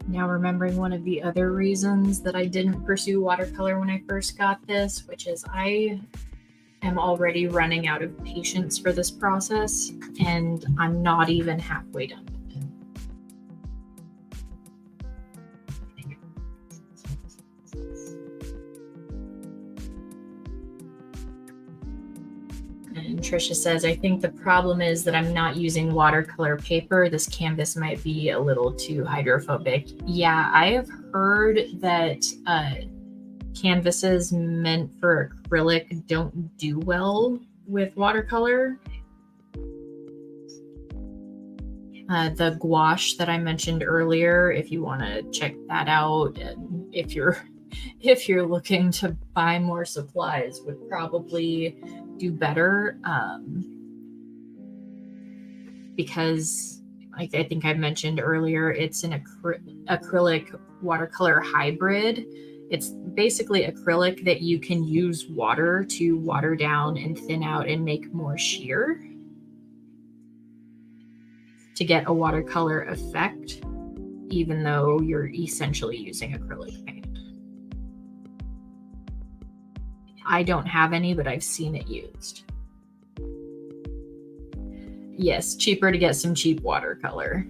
Now remembering one of the other reasons that I didn't pursue watercolor when I first got this, which is I am already running out of patience for this process, and I'm not even halfway done. And Trisha says, I think the problem is that I'm not using watercolor paper. This canvas might be a little too hydrophobic. Yeah, I have heard that canvases meant for acrylic don't do well with watercolor. The gouache that I mentioned earlier, if you want to check that out, and if you're looking to buy more supplies, would probably do better, because like I think I mentioned earlier, it's an acrylic watercolor hybrid. It's basically acrylic that you can use water to water down and thin out and make more sheer to get a watercolor effect, even though you're essentially using acrylic paint. I don't have any, but I've seen it used. Yes, cheaper to get some cheap watercolor.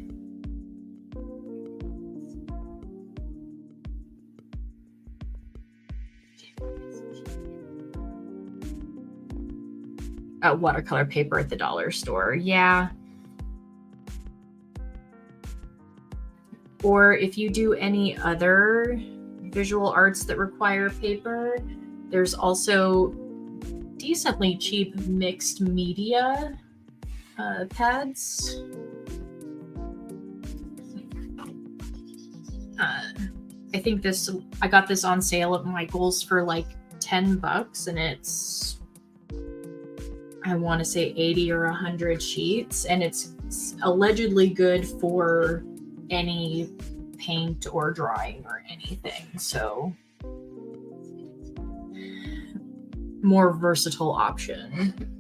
Watercolor paper at the dollar store. Yeah. Or if you do any other visual arts that require paper, there's also decently cheap mixed media pads. I think I got this on sale at Michael's for like $10, and it's, I want to say 80 or 100 sheets, and it's allegedly good for any paint or drawing or anything. So more versatile option.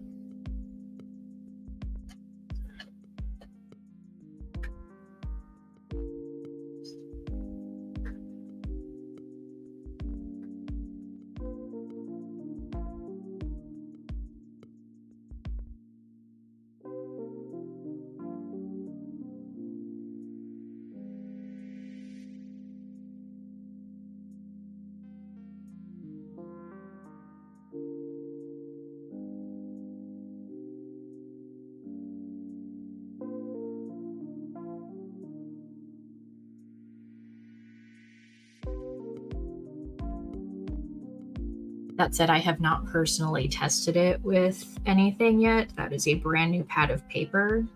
That said, I have not personally tested it with anything yet. That is a brand new pad of paper,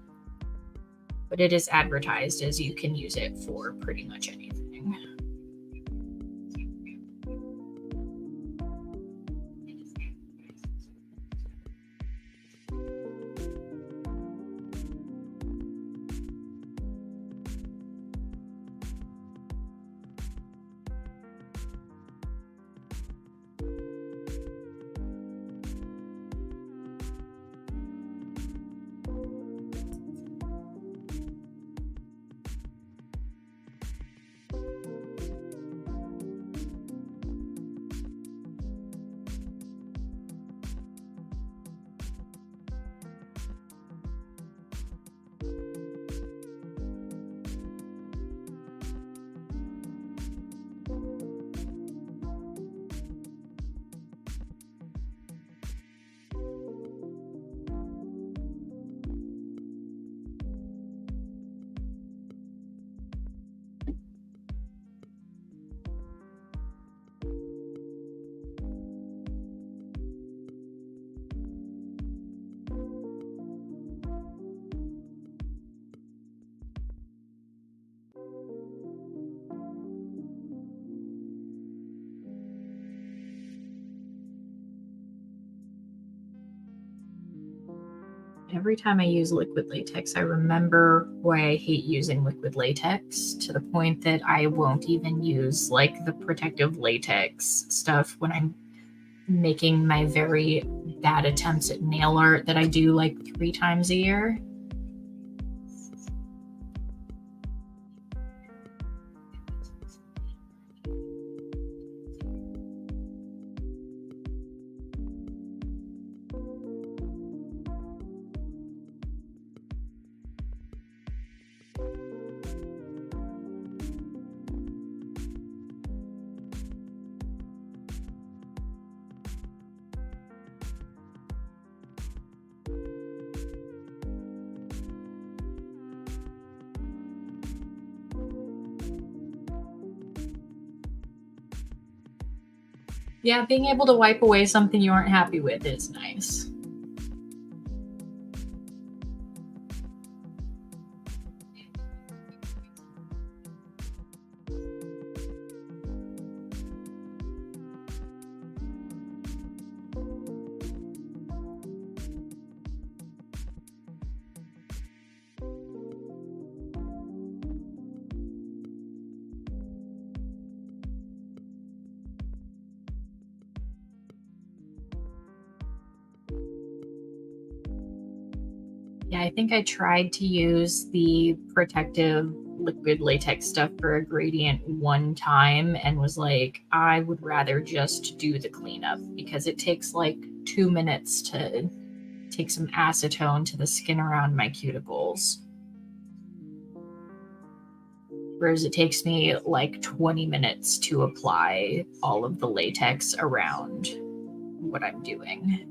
but it is advertised as you can use it for pretty much anything. Every time I use liquid latex, I remember why I hate using liquid latex, to the point that I won't even use like the protective latex stuff when I'm making my very bad attempts at nail art that I do like 3 times a year. Yeah, being able to wipe away something you aren't happy with is nice. Yeah, I think I tried to use the protective liquid latex stuff for a gradient one time and was like, I would rather just do the cleanup because it takes like 2 minutes to take some acetone to the skin around my cuticles. Whereas it takes me like 20 minutes to apply all of the latex around what I'm doing.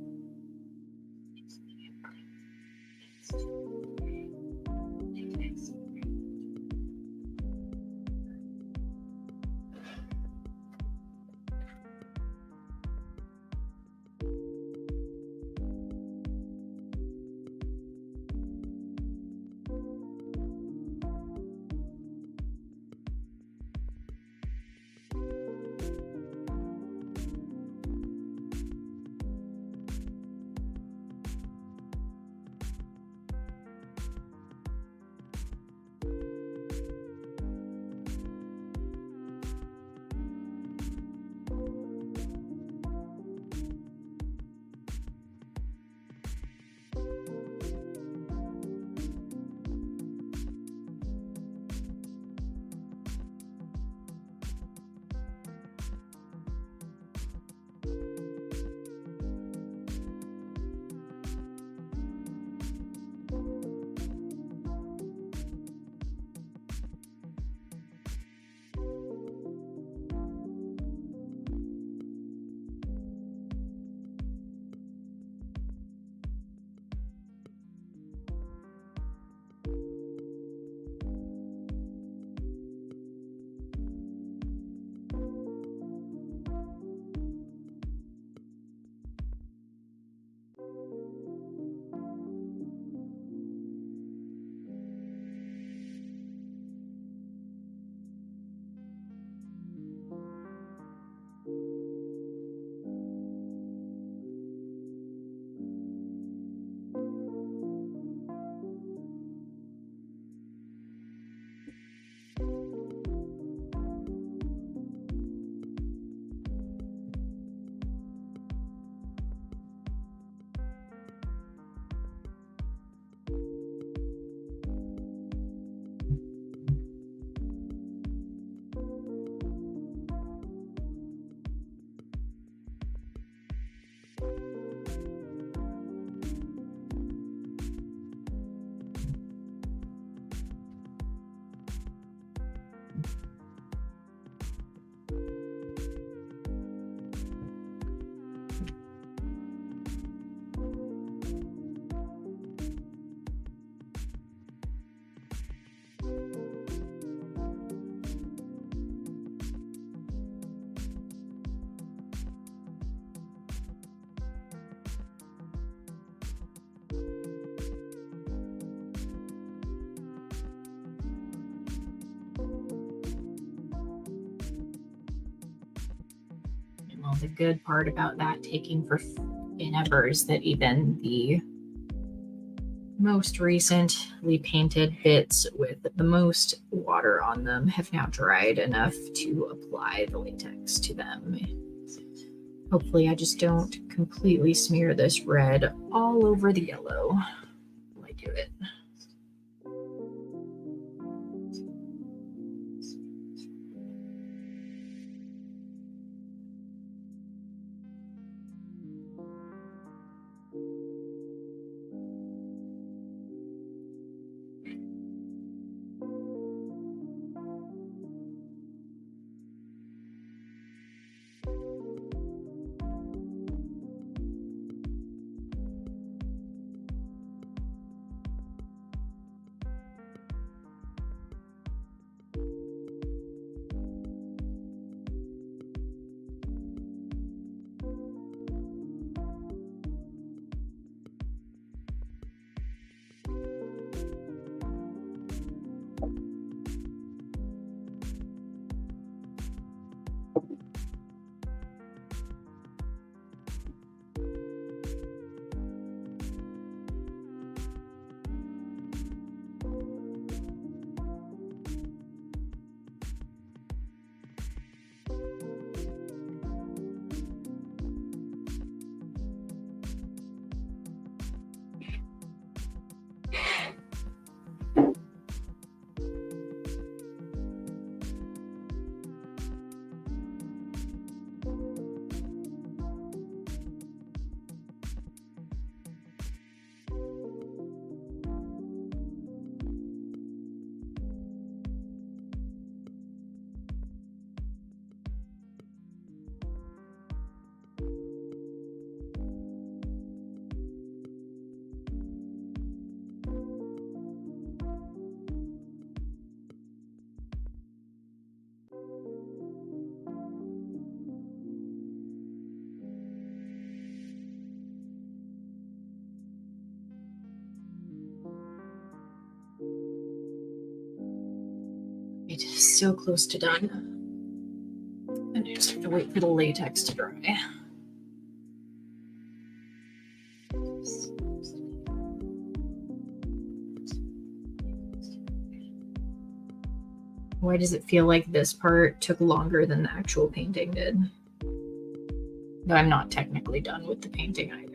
Well, the good part about that taking for ever is that even the most recently painted bits with the most water on them have now dried enough to apply the latex to them. Hopefully I just don't completely smear this red all over the yellow while I do it. so close to done. And I just have to wait for the latex to dry. Why does it feel like this part took longer than the actual painting did? Though I'm not technically done with the painting either.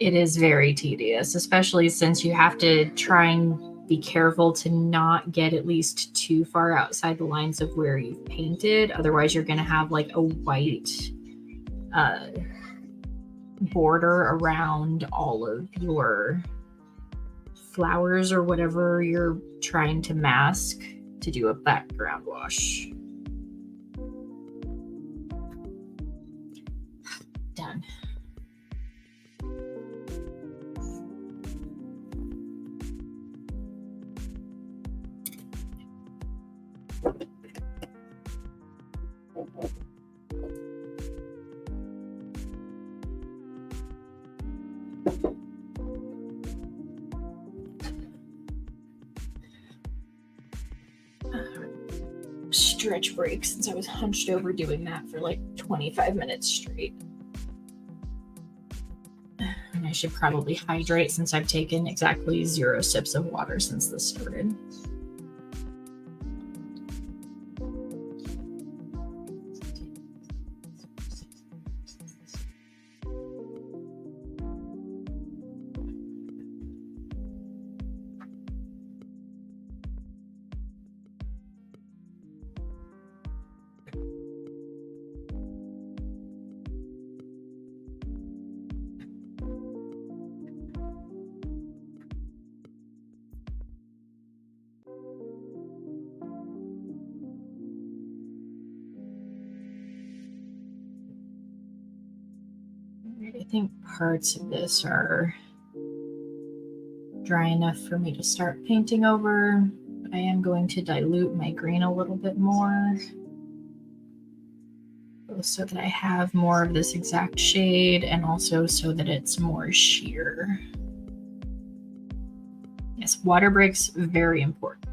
It is very tedious, especially since you have to try and be careful to not get at least too far outside the lines of where you've painted. Otherwise, you're going to have like a white border around all of your flowers or whatever you're trying to mask to do a background wash. Done. Stretch break since I was hunched over doing that for like 25 minutes straight. And I should probably hydrate since I've taken exactly 0 sips of water since this started. I think parts of this are dry enough for me to start painting over. I am going to dilute my green a little bit more so that I have more of this exact shade and also so that it's more sheer. Yes, water breaks, very important.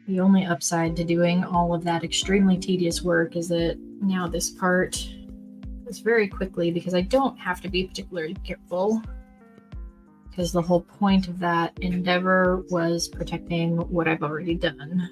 The only upside to doing all of that extremely tedious work is that now this part is very quickly, because I don't have to be particularly careful, because the whole point of that endeavor was protecting what I've already done.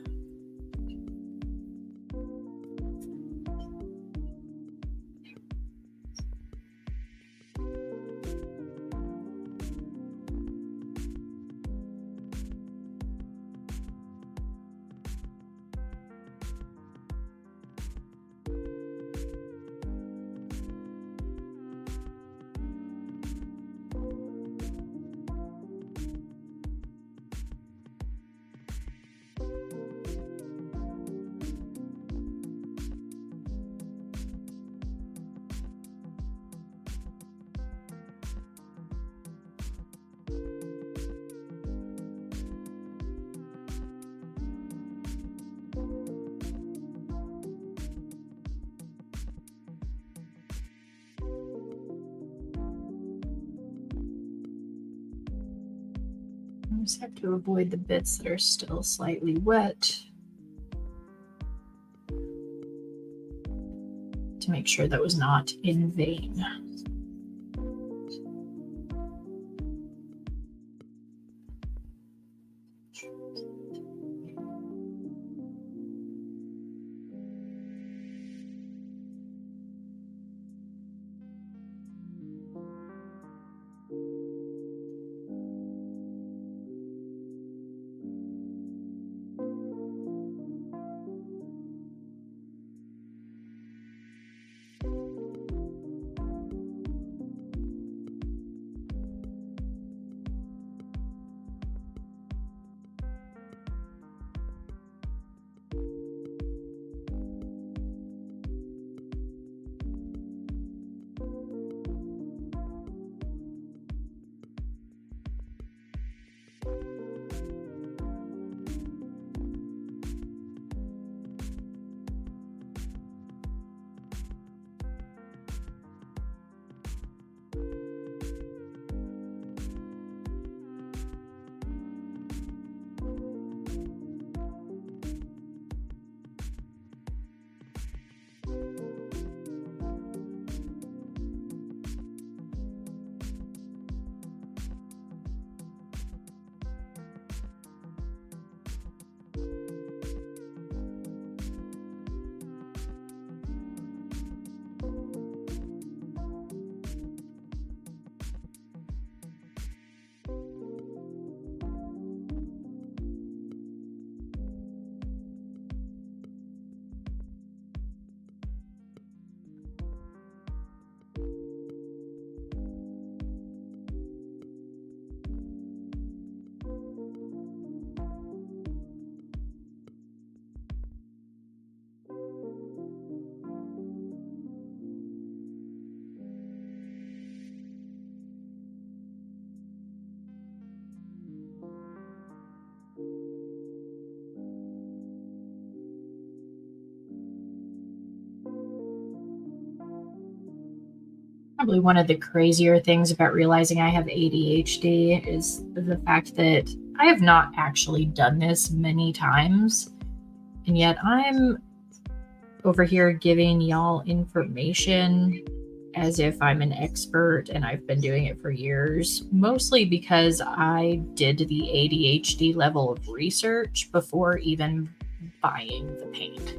I just have to avoid the bits that are still slightly wet to make sure that was not in vain. Probably one of the crazier things about realizing I have ADHD is the fact that I have not actually done this many times, and yet I'm over here giving y'all information as if I'm an expert and I've been doing it for years, mostly because I did the ADHD level of research before even buying the paint.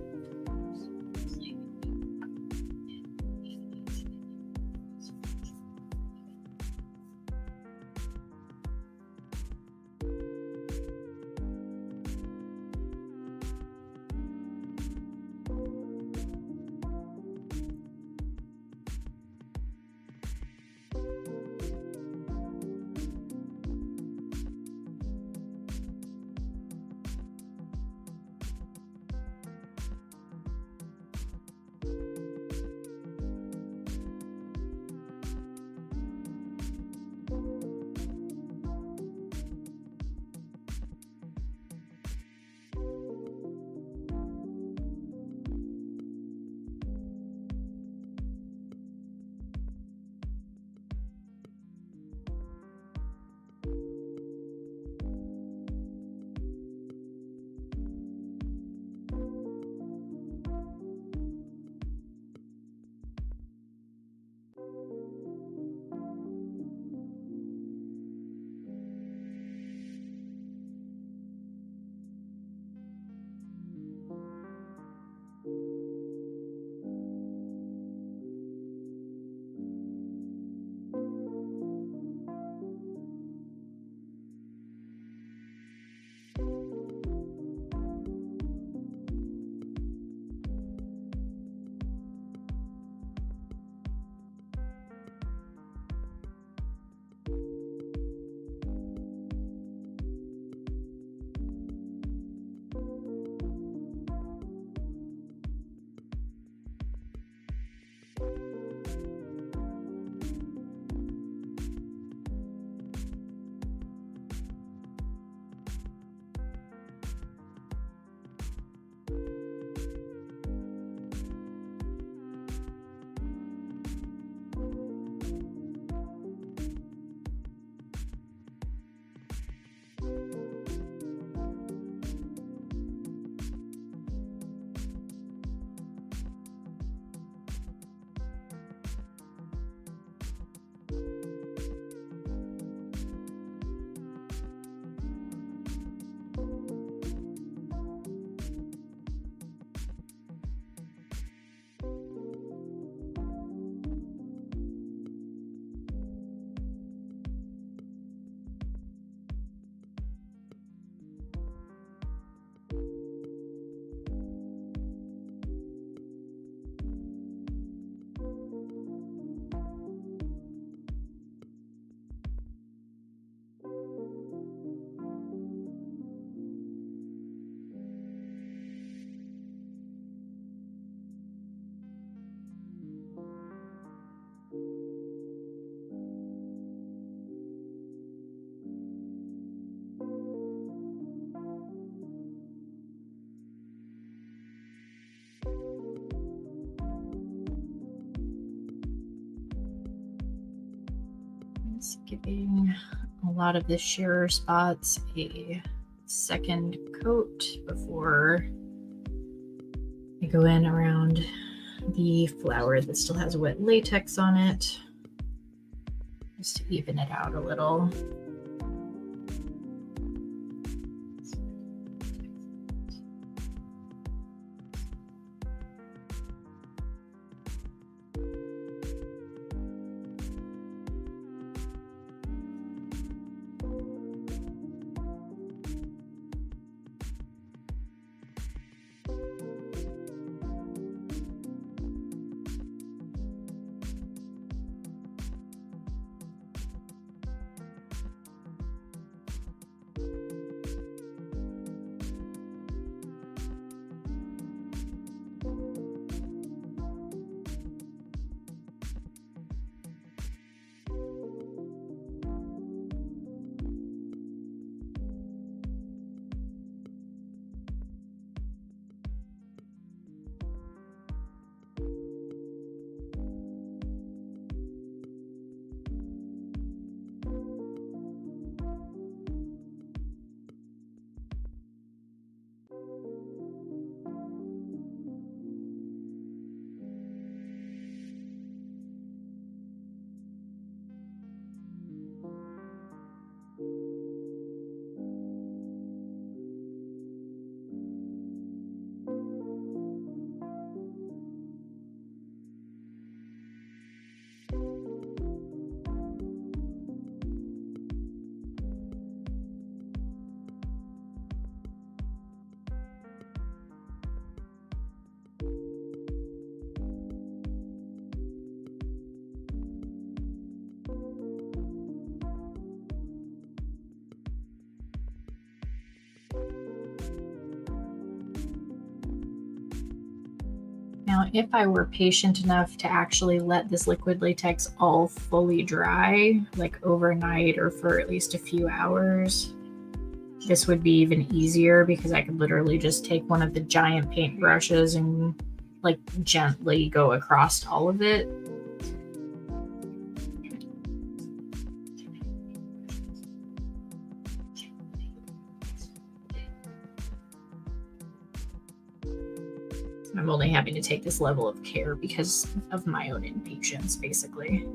Just giving a lot of the shearer spots a second coat before I go in around the flower that still has wet latex on it, just to even it out a little. Now, if I were patient enough to actually let this liquid latex all fully dry, like overnight or for at least a few hours, this would be even easier because I could literally just take one of the giant paint brushes and like gently go across all of it. I'm only having to take this level of care because of my own impatience, basically.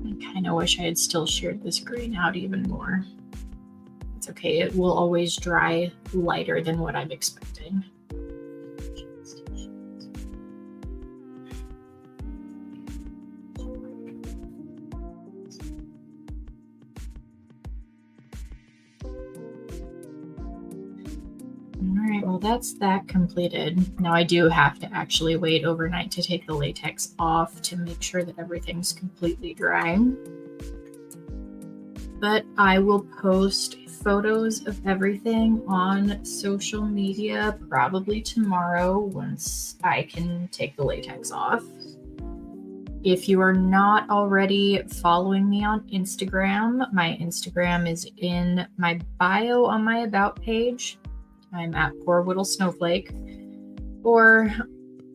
I kind of wish I had still sheared this grain out even more. It's okay, it will always dry lighter than what I'm expecting. Alright, well that's that completed. Now I do have to actually wait overnight to take the latex off to make sure that everything's completely dry. But I will post photos of everything on social media probably tomorrow once I can take the latex off. If you are not already following me on Instagram, my Instagram is in my bio on my About page. I'm at Poor Whittle Snowflake. Or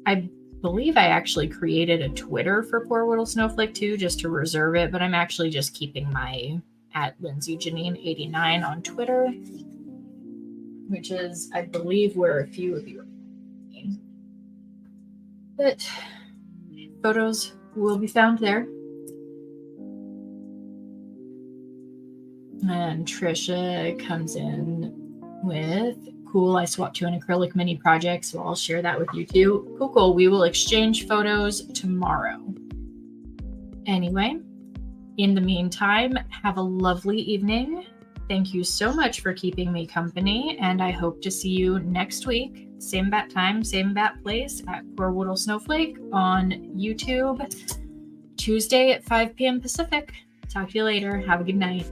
I believe I actually created a Twitter for Poor Whittle Snowflake too, just to reserve it, but I'm actually just keeping my at LindsayJanine89 on Twitter, which is, I believe, where a few of you are. But photos will be found there. And Trisha comes in with, cool, I swapped to an acrylic mini project, so I'll share that with you too. Cool. We will exchange photos tomorrow. Anyway, in the meantime, have a lovely evening. Thank you so much for keeping me company, and I hope to see you next week. Same bat time, same bat place at Poor Woodle Snowflake on YouTube, Tuesday at 5 p.m. Pacific. Talk to you later. Have a good night.